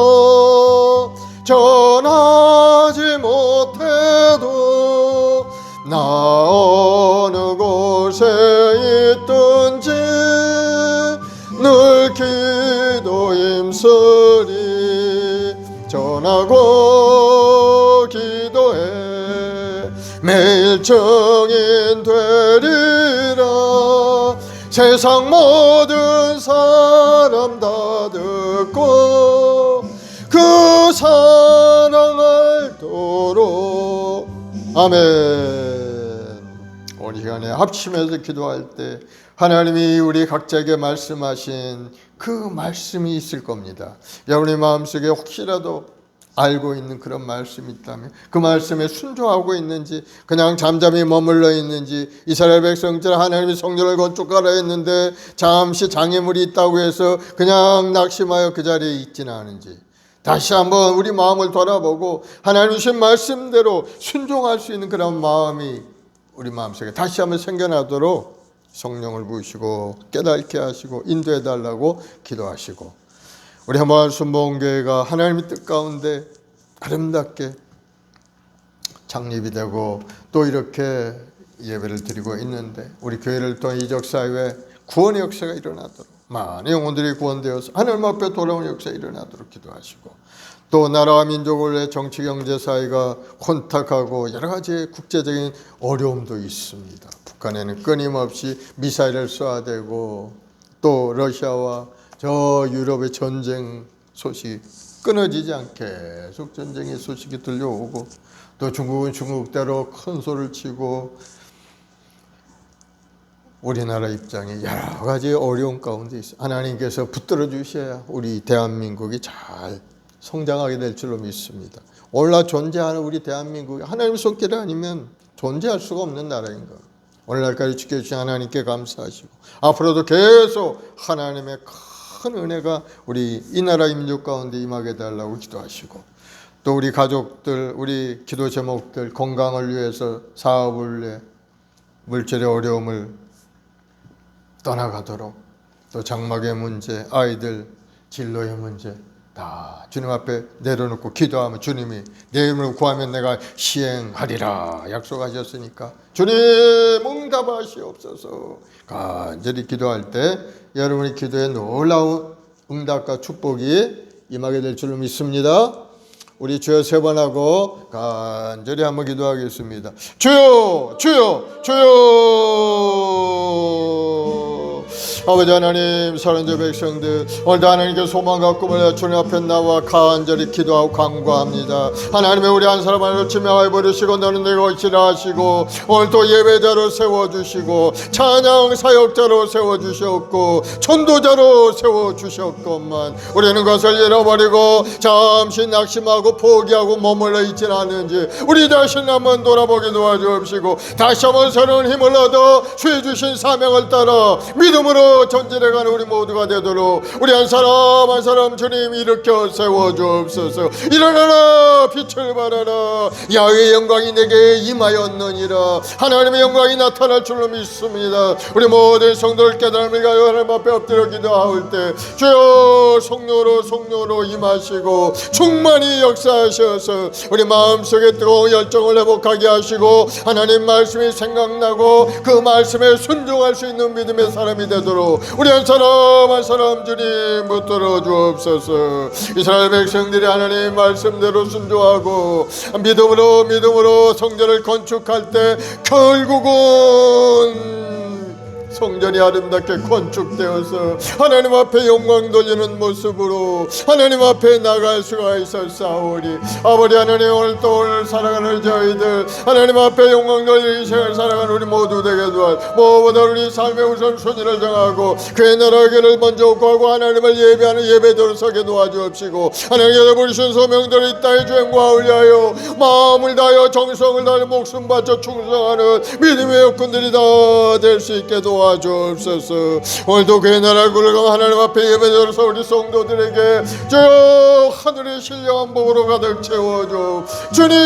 전하지 못해도 나 어느 곳에 있든지 늘 기도 힘쓰리. 전하고 기도해 매일 증인 되리라. 세상 모든 사람 다 듣고 그 사랑 알도록. 아멘. 오늘 시간에 합심해서 기도할 때 하나님이 우리 각자에게 말씀하신 그 말씀이 있을 겁니다. 여러분의 마음속에 혹시라도 알고 있는 그런 말씀이 있다면 그 말씀에 순종하고 있는지, 그냥 잠잠히 머물러 있는지, 이스라엘 백성들 하나님이 성전을 건축하라 했는데 잠시 장애물이 있다고 해서 그냥 낙심하여 그 자리에 있지는 않은지, 다시 한번 우리 마음을 돌아보고 하나님 주신 말씀대로 순종할 수 있는 그런 마음이 우리 마음속에 다시 한번 생겨나도록 성령을 부으시고 깨닫게 하시고 인도해 달라고 기도하시고, 우리 한마을 순복음교회가 하나님의 뜻 가운데 아름답게 창립이 되고 또 이렇게 예배를 드리고 있는데, 우리 교회를 통해 이적사회에 구원의 역사가 일어나도록, 많은 영혼들이 구원되어서 하나님 앞에 돌아오는 역사가 일어나도록 기도하시고, 또 나라와 민족의 정치, 경제, 사회가 혼탁하고 여러 가지 국제적인 어려움도 있습니다. 북한에는 끊임없이 미사일을 쏘아대고, 또 러시아와 저 유럽의 전쟁 소식 끊어지지 않게 계속 전쟁의 소식이 들려오고, 또 중국은 중국대로 큰 소리를 치고, 우리나라 입장에 여러 가지 어려운 가운데 있어. 하나님께서 붙들어 주셔야 우리 대한민국이 잘 성장하게 될 줄로 믿습니다. 오늘날 존재하는 우리 대한민국이 하나님의 손길이 아니면 존재할 수가 없는 나라인 것. 오늘날까지 지켜주신 하나님께 감사하시고, 앞으로도 계속 하나님의 큰 은혜가 우리 이 나라 민족 가운데 임하게 달라고 기도하시고, 또 우리 가족들, 우리 기도 제목들, 건강을 위해서 사업을 위해 물질의 어려움을 떠나가도록, 또 장막의 문제, 아이들 진로의 문제 다 주님 앞에 내려놓고 기도하면 주님이 내 이름으로 구하면 내가 시행하리라 약속하셨으니까 주님 응답하시옵소서. 간절히 기도할 때 여러분의 기도에 놀라운 응답과 축복이 임하게 될 줄로 믿습니다. 우리 주여 세 번 하고 간절히 한번 기도하겠습니다. 주여, 주여, 주여. 아버지 하나님, 사랑하는 백성들, 오늘도 하나님께 소망 갖고 주님 앞에 나와 간절히 기도하고 간구합니다. 하나님의 우리 한 사람 하나를 지명하여 버리시고 너는 내 것이라 하시고, 오늘 또 예배자로 세워주시고 찬양 사역자로 세워주셨고 전도자로 세워주셨건만 우리는 그것을 잃어버리고 잠시 낙심하고 포기하고 머물러 있지는 않은지 우리 자신 한번 돌아보게 도와주옵시고, 다시 한번 새로운 힘을 얻어 주의 주신 사명을 따라 믿음으로 전진해가는 우리 모두가 되도록 우리 한 사람 한 사람 주님 일으켜 세워주옵소서. 일어나라, 빛을 발하라. 야훼의 영광이 내게 임하였느니라. 하나님의 영광이 나타날 줄로 믿습니다. 우리 모든 성도를 깨달음을 가지고 하나님 앞에 엎드려 기도할 때 주여 성령으로 임하시고 충만히 역사하셔서 우리 마음속에 뜨거운 열정을 회복하게 하시고, 하나님 말씀이 생각나고 그 말씀에 순종할 수 있는 믿음의 사람이 되도록 우리 한 사람 한 사람 주님 붙들어 주옵소서. 이스라엘 백성들이 하나님 말씀대로 순종하고 믿음으로 성전을 건축할 때 결국은 성전이 아름답게 건축되어서 하나님 앞에 영광 돌리는 모습으로 하나님 앞에 나갈 수가 있었사오니, 아버지 하나님, 오늘 또 오늘 살아가는 저희들 하나님 앞에 영광 돌리는 인생을 살아가는 우리 모두 되게 도와, 무엇보다 우리 삶의 우선순위를 정하고 그의 나라의 길을 먼저 구하고 하나님을 예배하는 예배대로 서게 도와주옵시고, 하나님께서 부르신 소명대로 이 땅의 주행과 위하여 마음을 다하여 정성을 다하여 목숨 바쳐 충성하는 믿음의 여건들이 다 될 수 있게 도와주옵소서. 오늘도 그의 나라를 굴러가 하나님 앞에 예배드려서 우리 성도들에게 주여 하늘의 신령한 복으로 가득 채워줘. 주님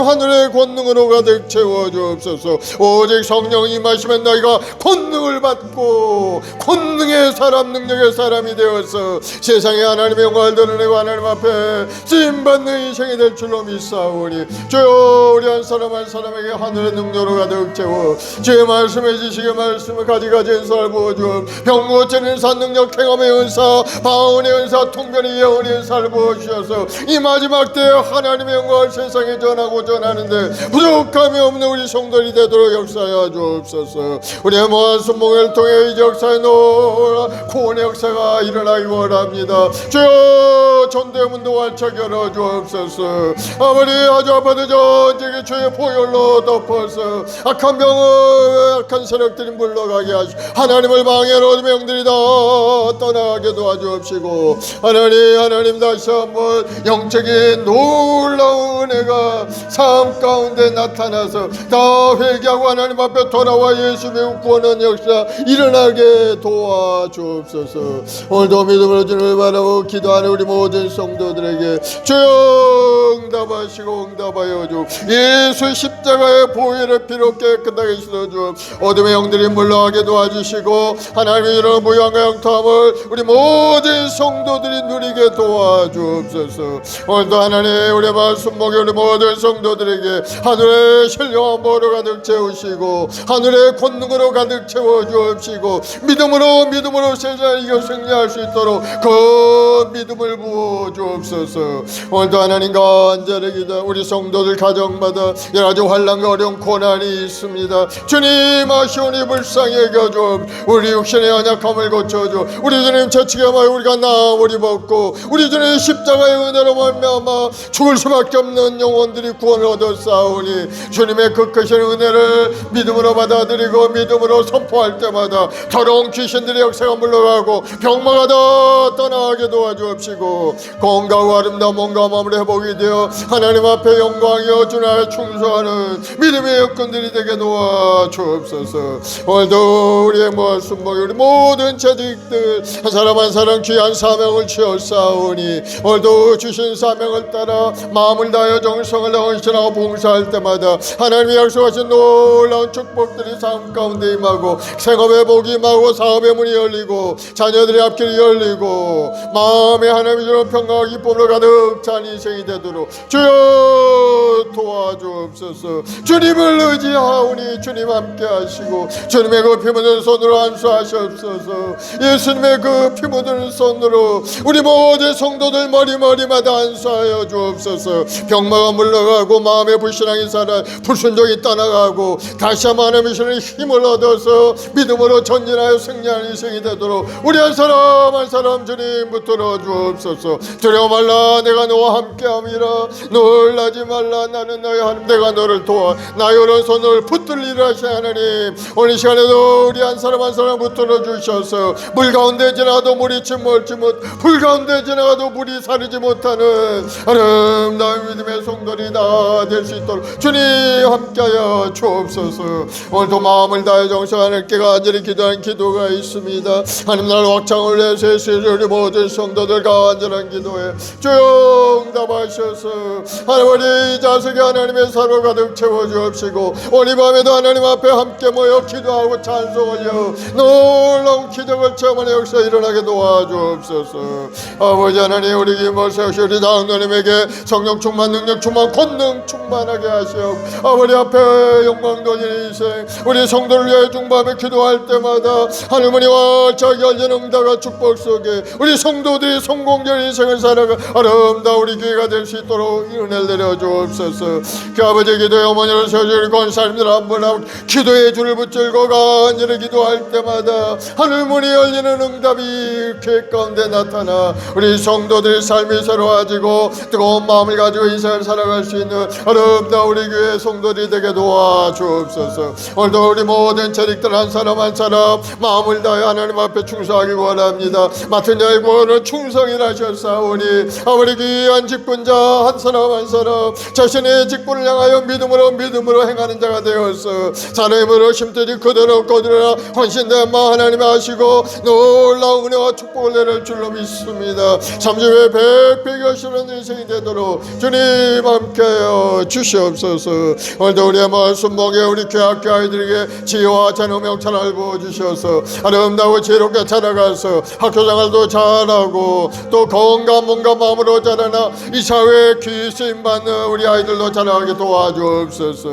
하늘의 권능으로 가득 채워주옵소서. 오직 성령이 임하시면 너희가 권능을 받고 권능의 사람, 능력의 사람이 되어서 세상에 하나님의 영광을 드러내고 하나님 앞에 쓰임받는 인생이 될 줄로 믿사오니, 주여 우리 한 사람 한 사람에게 하늘의 능력으로 가득 채워 주의 말씀해 주시게 말씀을 말씀을 가지가지 은사를 부어주옵. 병 고치는 은사, 능력 행함의 은사, 방언의 은사, 통변의 예언의 은사를 부어주셔서 이 마지막 때에 하나님의 영광을 세상에 전하고 전하는데 부족함이 없는 우리 성도들이 되도록 역사하여 주옵소서. 우리의 모한 순목을 통해 이 역사에 놀라 구원의 역사가 일어나기 원합니다. 주여 전대문도 활짝 열어 주옵소서. 아버지 아주 아파도 전쟁의 주의 보혈로 덮어서 악한 병을 악한 세력들이 물러가게 하시고 하나님을 방해하는 어둠의 영들이 다 떠나게 도와주옵시고 하나님 다시 한번 영적인 놀라운 은혜가 삶 가운데 나타나서 다 회개하고 하나님 앞에 돌아와 예수의 구원의 역사 일어나게 도와주옵소서. 오늘도 믿음으로 주님을 바라고 기도하는 우리 모든 성도들에게 주여 응답하시고 응답하여 주 예수 십자가의 보혈의 피로 깨끗하게 씻어주 어둠의 영들이 물러가게 도와주시고 하나님의 이런 무양과 영통함을 우리 모든 성도들이 누리게 도와주옵소서. 오늘도 하나님 우리의 말씀 목에 우리 모든 성도들에게 하늘의 신령한 보로 가득 채우시고 하늘의 권능으로 가득 채워주옵시고 믿음으로 세상을 이겨 승리할 수 있도록 그 믿음을 부어주옵소서. 오늘도 하나님 간절히 기도 우리 성도들 가정마다 여러 가지 환난과 어려운 고난이 있습니다. 주님 아시오니 불쌍히 여겨줘 우리 육신의 연약함을 고쳐줘. 우리 주님 채찍에 마여 우리가 나무리 벗고 우리 주님 십자가의 은혜로 말미암아 죽을 수밖에 없는 영혼들이 구원을 얻었사오니 주님의 그 크신 은혜를 믿음으로 받아들이고 믿음으로 선포할 때마다 더러운 귀신들의 역사가 물러가고 병마가 다 떠나게 도와주옵시고 건강과 아름다운 몸과 마음을 회복이 되어 하나님 앞에 영광이여 주님의 충성하는 믿음의 여건들이 되게 도와주옵소서. 오늘도 우리의 모습 목에 우리 모든 재직들 한 사람 한 사람 귀한 사명을 지었사오니 오늘도 주신 사명을 따라 마음을 다하여 정성을 다하여 헌신하고 봉사할 때마다 하나님이 약속하신 놀라운 축복들이 삶 가운데 임하고 생업의 복이 임하고 사업의 문이 열리고 자녀들의 앞길이 열리고 마음에 하나님이 주는 평강과 기쁨으로 가득 찬 인생이 되도록 주여 도와주옵소서. 주님을 의지하오니 주님 함께 하시고 주님의 그 피 묻은 손으로 안수하시옵소서. 예수님의 그 피 묻은 손으로 우리 모든 성도들 머리마다 안수하여 주옵소서. 병마가 물러가고 마음의 불신앙이 살아 불순종이 떠나가고 다시 한번 하나님의 신의 힘을 얻어서 믿음으로 전진하여 승리하는 인생이 되도록 우리 한 사람 한 사람 주님 붙들어 주옵소서. 두려워 말라 내가 너와 함께함이라 놀라지 말라 나는 너의 하나님 내가 너를 도와 나의 오른손을 붙들리라 하신 하나님 오늘 시간에도 우리 한 사람 한 사람 붙들어 주셔서 물 가운데 지나가도 물이 침몰지 못 불 가운데 지나가도 물이 사르지 못하는 아름다운 믿음의 성도들이 다 될 수 있도록 주님 함께하여 주옵소서. 오늘도 마음을 다해 정성하는 께 간절히 기도하는 기도가 있습니다. 하나님 나라를 확장을 위해서 우리 모든 성도들 간절한 기도에 주여 응답하셔서 하나님 우리 자식이 하나님의 사로 가득 채워주옵시고 오늘 밤에도 하나님 앞에 함께 모여 기도하고 찬송 올려 놀라운 기적을 체험하는 역사 일어나게 도와주옵소서. 아버지 하나님 우리 김모세 우리 장로님에게 성령 충만 능력 충만 권능 충만하게 하시옵. 아버지 앞에 영광 돌리는 인생 우리 성도를 위해 중밤에 기도할 때마다 하늘문이 활짝 열리는 응답과 축복 속에 우리 성도들이 성공적인 인생을 살아가 아름다운 우리 교회가 될 수 있도록 은혜를 내려주옵소서. 그 아버지 기도에 어머니를 세워주고 권사님들 한 분 한 분 기도의 줄을 붙들고 간절히 기도할 때마다 하늘문이 열리는 응답이 교회 가운데 나타나 우리 성도들의 삶이 새로워지고 뜨거운 마음을 가지고 인생을 살아갈 수 있는 아름다운 우리 교회 성도들이 되게 도와주옵소서. 오늘도 우리 모든 재직들 한 사람 한 사람 마음을 다해 하나님 앞에 충성하기 원합니다. 맡은 자의 구원을 충성이라 하셨사오니 아버지 귀한 직분자 한 사람 한 사람 자신의 직분을 향하여 믿음으로 행하는 자가 되어서 사람으로 심태지 그대로 거두라 헌신된 마 하나님이 하시고 놀라운 은혜와 축복을 내릴 줄로 믿습니다. 30회 100배 여시는 인생이 되도록 주님 함께하여 주시옵소서. 오늘도 우리의 말씀 목에 우리 교학교 아이들에게 지혜와 자녀명 찬을 부어주셔서 아름다고 지혜롭게 자라가서 학교생활도 잘하고 또 건강 몸과 마음으로 자라나 이 사회에 귀쓰임 받는 우리 아이들도 자라게 도와주옵소서.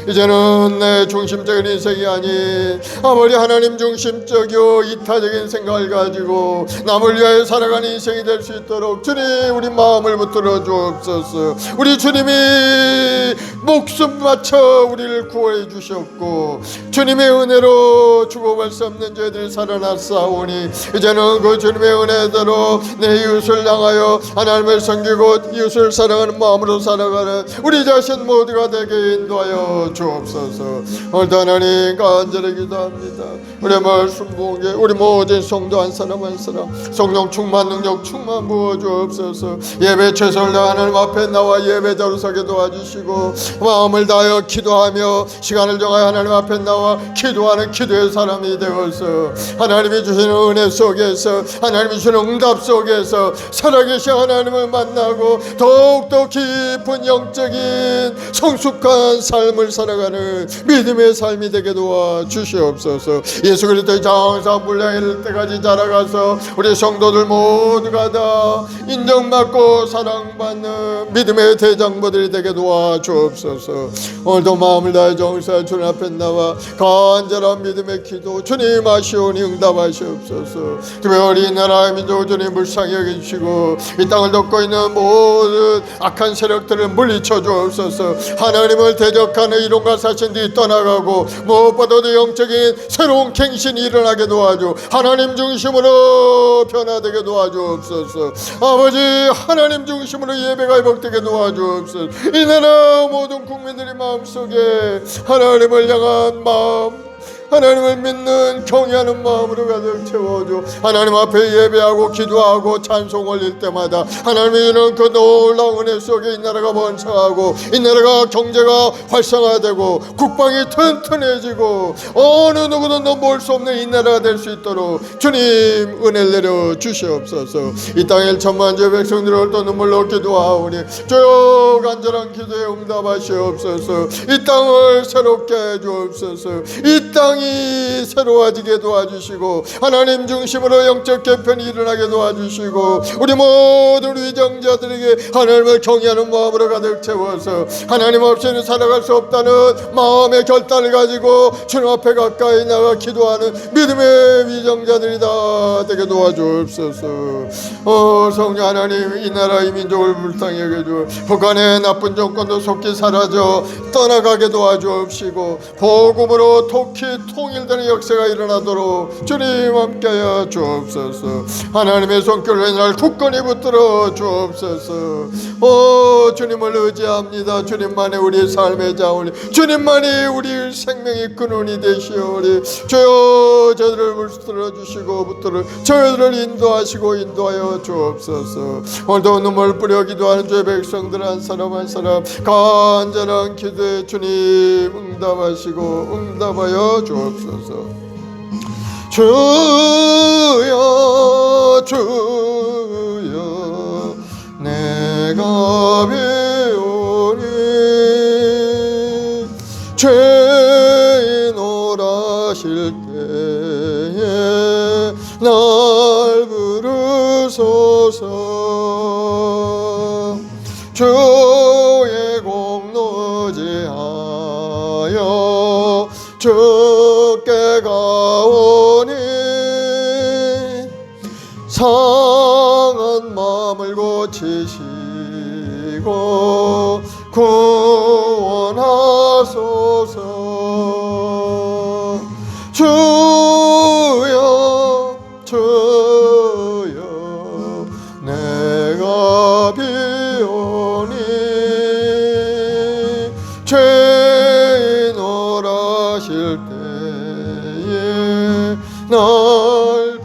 이제는 내 중심적인 인생이 아닌 아무리 하나님 중심적이요 이타적인 생각을 가지고 남을 위하여 살아가는 인생이 될 수 있도록 주님 우리 마음을 붙들어 주옵소서. 우리 주님이 목숨 바쳐 우리를 구원해 주셨고 주님의 은혜로 죽어갈 수 없는 저희들이 살아났사오니 이제는 그 주님의 은혜대로 내 이웃을 향하여 하나님을 섬기고 이웃을 사랑하는 마음으로 살아가는 우리 자신 모두가 되게 인도하여 주옵소서. 오늘도 하나님 간절히 기도합니다. 우리 말씀 보게 우리 모든 성도 한 사람 한 사람 성령 충만 능력 충만 부어 주옵소서. 예배 최선을 다해 하나님 앞에 나와 예배자로 서게 도와주시고 마음을 다하여 기도하며 시간을 정하여 하나님 앞에 나와 기도하는 기도의 사람이 되어서 하나님이 주시는 은혜 속에서 하나님이 주시는 응답 속에서 살아계신 하나님을 만나고 더욱더 깊은 영적인 성숙한 삶을 살아가는 믿음의 삶이 되게 도와주시옵소서. 예수 그리스도의 장사 분량에 이를 때까지 자라가서 우리 성도들 모두가 다 인정받고 사랑받는 믿음의 대장부들이 되게 도와주옵소서. 오늘도 마음을 다해 정사해 주님 앞에 나와 간절한 믿음의 기도 주님 하시오니 응답하시옵소서. 특별히 이 나라의 민족 주님 불쌍히 여기시고 이 땅을 덮고 있는 모든 악한 세력들을 물리쳐 주옵소서. 하나님을 대적하는 이론과 사신들이 떠나가고 무엇보다도 영적인 새로운 갱신이 일어나게 도와주 하나님 중심으로 변화되게 도와주옵소서. 아버지 하나님 중심으로 예배가 회복되게 도와주옵소서. 이 나라 모든 국민들의 마음속에 하나님을 향한 마음 하나님을 믿는 경외하는 마음으로 가득 채워줘. 하나님 앞에 예배하고 기도하고 찬송 올릴 때마다 하나님이 주는 그 놀라운 은혜 속에 이 나라가 번성하고 이 나라가 경제가 활성화되고 국방이 튼튼해지고 어느 누구도 넘볼 수 없는 이 나라가 될 수 있도록 주님 은혜를 내려 주시옵소서. 이 땅에 천만 제 백성들을 또 눈물로 기도하오니 주여 간절한 기도에 응답하시옵소서. 이 땅을 새롭게 해 주옵소서. 이 땅이 새로워지게 도와주시고 하나님 중심으로 영적 개편이 일어나게 도와주시고 우리 모든 위정자들에게 하나님을 경외하는 마음으로 가득 채워서 하나님 없이는 살아갈 수 없다는 마음의 결단을 가지고 주님 앞에 가까이 나가 기도하는 믿음의 위정자들이 다 되게 도와주옵소서. 성령 하나님 이 나라 이 민족을 불쌍히 여겨주 북한의 나쁜 정권도 속히 사라져 떠나가게 도와주옵시고 복음으로 독히 통일되는 역사가 일어나도록 주님 함께하여 주옵소서. 하나님의 손길로 날 굳건히 붙들어 주옵소서. 주님을 의지합니다. 주님만이 우리 삶의 자원이 주님만이 우리 생명의 근원이 되시오리. 주여 저들을 붙들어 주시고 붙들어 저들을 인도하시고 인도하여 주옵소서. 오늘도 눈물 뿌려 기도하는 주의 백성들 한 사람 한 사람 간절한 기도에 주님 응답하시고 응답하여 주옵소서. 주여 주여 내가 배우니 죄인 오라실 때에 날 부르소서. 주의 공로지하여 주께 가오니 상한 마음을 고치시고 구원하소서. 주여 주여 내가 비오니 죄인 오라실 때에 날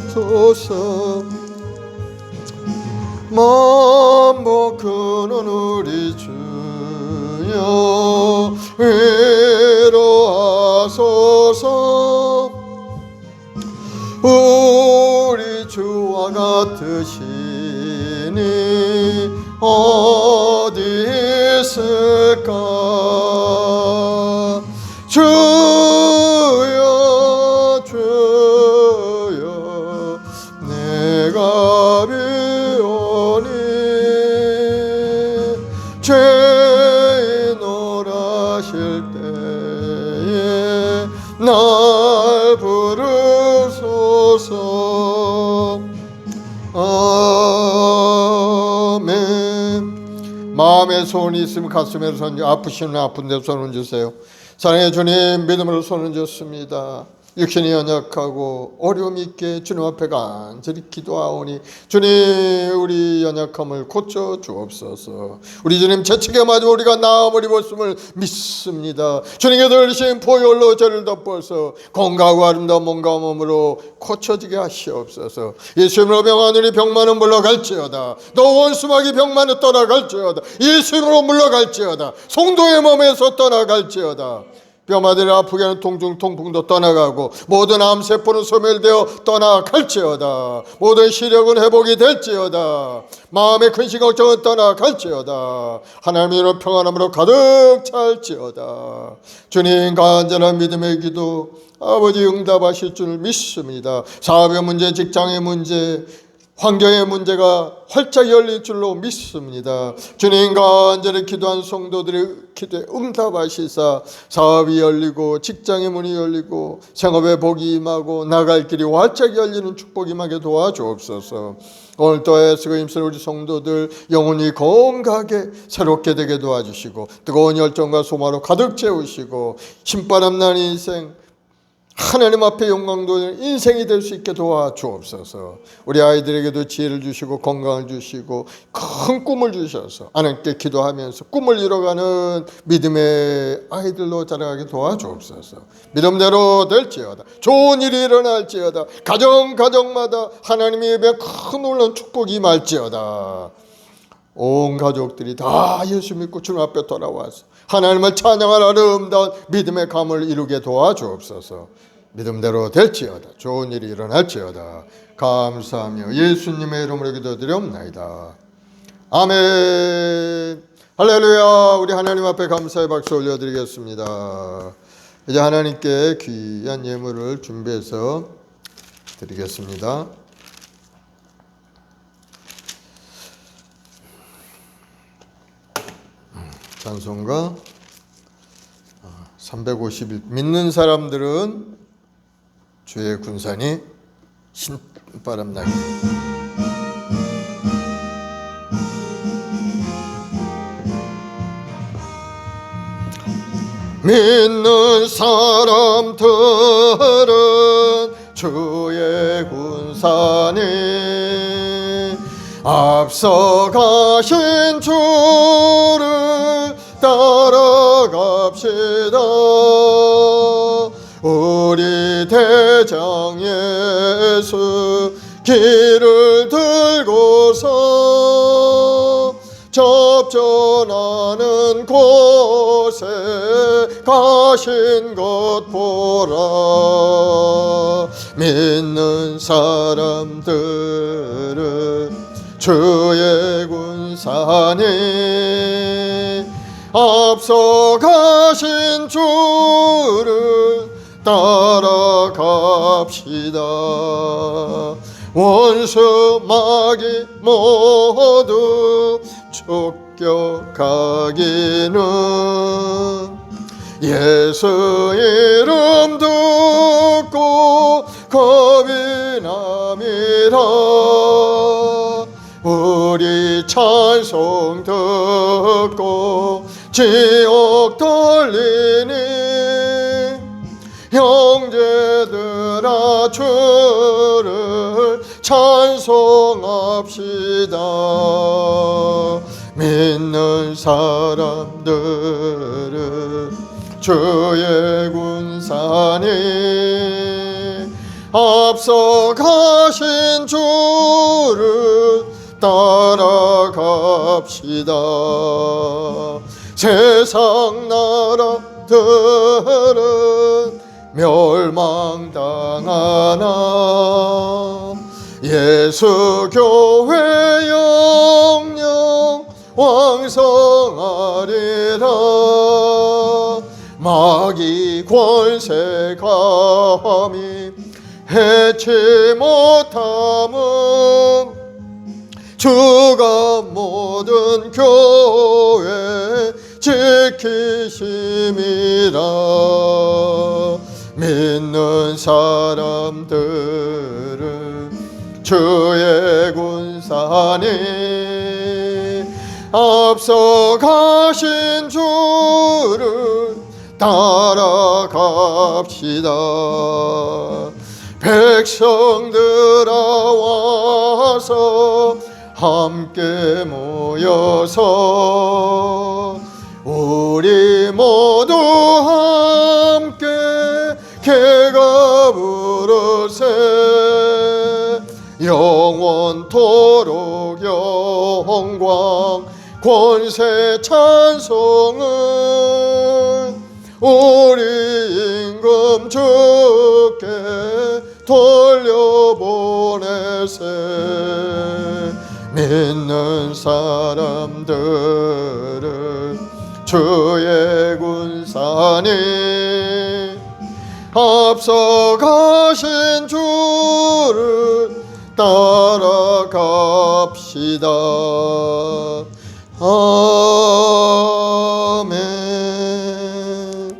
부소서. 만복 근원 우리 주여 위로하소서. 우리 주와 같으시니 어디 있을까. 주여 주여 내가 비오니 죄인 오라실 때에 소원이 있으면 가슴에 손, 아프시면 아픈 데 손 얹으세요. 사랑의 주님, 믿음으로 손 얹었습니다. 육신이 연약하고 어려움 있게 주님 앞에 간절히 기도하오니 주님, 우리 연약함을 고쳐 주옵소서. 우리 주님 재측에 맞아 우리가 나음을 입었음을 믿습니다. 주님께 들으신 보혈로 저를 덮어서 건강하고 아름다운 몸과 몸으로 고쳐지게 하시옵소서. 예수님으로 병하느니 병만은 물러갈지어다. 너 원수마귀 병만은 떠나갈지어다. 예수님으로 물러갈지어다. 성도의 몸에서 떠나갈지어다. 뼈마디를 아프게 하는 통증, 통풍도 떠나가고 모든 암세포는 소멸되어 떠나갈지어다. 모든 시력은 회복이 될지어다. 마음의 근심 걱정은 떠나갈지어다. 하나님의 평안함으로 가득 찰지어다. 주님, 간절한 믿음의 기도 아버지 응답하실 줄 믿습니다. 사업의 문제, 직장의 문제, 환경의 문제가 활짝 열릴 줄로 믿습니다. 주님, 간절히 기도한 성도들의 기도에 응답하시사 사업이 열리고 직장의 문이 열리고 생업의 복이 임하고 나갈 길이 활짝 열리는 축복이 임하게 도와주옵소서. 오늘 또 애쓰고 힘쓰는 우리 성도들 영혼이 건강하게 새롭게 되게 도와주시고 뜨거운 열정과 소망으로 가득 채우시고 신바람 나는 인생, 하나님 앞에 영광 돌리는 인생이 될 수 있게 도와주옵소서. 우리 아이들에게도 지혜를 주시고 건강을 주시고 큰 꿈을 주셔서 하나님께 기도하면서 꿈을 이뤄가는 믿음의 아이들로 자라가게 도와주옵소서. 믿음대로 될지어다. 좋은 일이 일어날지어다. 가정마다 하나님의 입에 큰 놀라운 축복이 임할지어다. 온 가족들이 다 예수 믿고 주님 앞에 돌아와서 하나님을 찬양할 아름다운 믿음의 감을 이루게 도와주옵소서. 믿음대로 될지어다. 좋은 일이 일어날지어다. 감사하며 예수님의 이름으로 기도드리옵나이다. 아멘. 할렐루야. 우리 하나님 앞에 감사의 박수 올려드리겠습니다. 이제 하나님께 귀한 예물을 준비해서 드리겠습니다. 찬송가 351. 믿는 사람들은 주의 군산이 신바람 나게. 믿는 사람들은 주의 군산이 앞서가신 주를 따라갑시다. 우리 대장 예수 길을 들고서 접전하는 곳에 가신 것 보라. 믿는 사람들은 주의 군산이 앞서가신 주를 따라갑시다. 원수 마귀 모두 쫓겨가기는 예수 이름 듣고 겁이 남이라. 우리 찬송 듣고 지옥 돌리니 형제들아 주를 찬송합시다. 믿는 사람들은 주의 군산이 앞서가신 주를 따라갑시다. 세상 나라들은 멸망당하나 예수 교회 영영 왕성하리라. 마귀 권세 감히 해치 못함은 주가 모든 교회 지키심이라. 믿는 사람들은 주의 군산이 앞서가신 주를 따라갑시다. 백성들아 와서 함께 모여서 우리 모두 함께 개가 부르세. 영원토록 영광 권세 찬송은 우리 임금 주께 돌려보내세. 믿는 사람들은 주의 군사니 앞서가신 주를 따라갑시다. 아멘.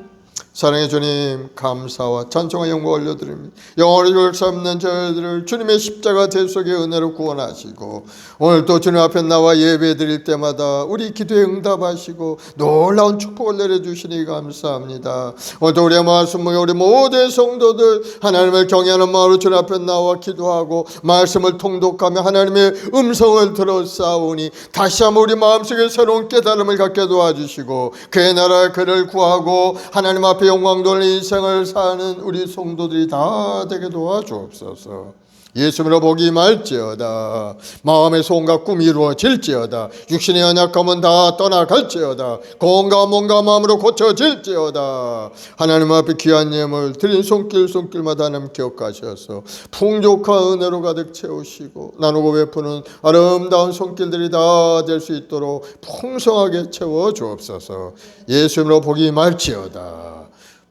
사랑의 주님, 감사와 찬송과 영광 올려드립니다. 영원히 열수 없는 저희들을 주님의 십자가 대속의 은혜로 구원하시고 오늘도 주님 앞에 나와 예배 드릴 때마다 우리 기도에 응답하시고 놀라운 축복을 내려주시니 감사합니다. 오늘도 우리의 말씀 모여 우리 모든 성도들 하나님을 경외하는 마음으로 주님 앞에 나와 기도하고 말씀을 통독하며 하나님의 음성을 들어 싸우니 다시 한번 우리 마음속에 새로운 깨달음을 갖게 도와주시고 그의 나라의 그를 구하고 하나님 앞에 영광 돌린 인생을 사는 우리 성도들이 다 되게 도와주옵소서. 예수님으로 복이 임할지어다. 마음의 소원과 꿈이 이루어질지어다. 육신의 연약함은 다 떠나갈지어다. 건강한 몸과 마음으로 고쳐질지어다. 하나님 앞에 귀한 예물 드린 손길마다 하나님 기억하셔서 풍족한 은혜로 가득 채우시고 나누고 베푸는 아름다운 손길들이 다 될 수 있도록 풍성하게 채워주옵소서. 예수님으로 복이 임할지어다.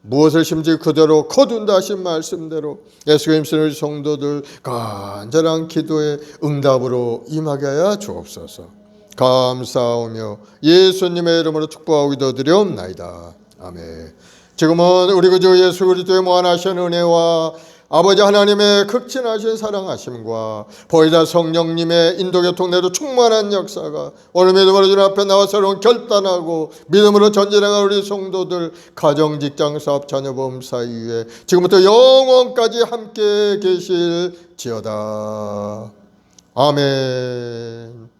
무엇을 심지 그대로 거둔다 하신 말씀대로 예수 그리스도의 성도들 간절한 기도의 응답으로 임하게 하여 주옵소서. 감사하며 예수님의 이름으로 축복하고 기도드리옵나이다. 아멘. 지금은 우리 구주 예수 그리스도의 무한하신 은혜와 아버지 하나님의 극진하신 사랑하심과 보혜자 성령님의 인도교통내로 충만한 역사가 오늘 믿음으로 주님 앞에 나와 새로운 결단하고 믿음으로 전진해가는 우리 성도들 가정, 직장, 사업, 자녀, 범사 위에 지금부터 영원까지 함께 계실지어다. 아멘.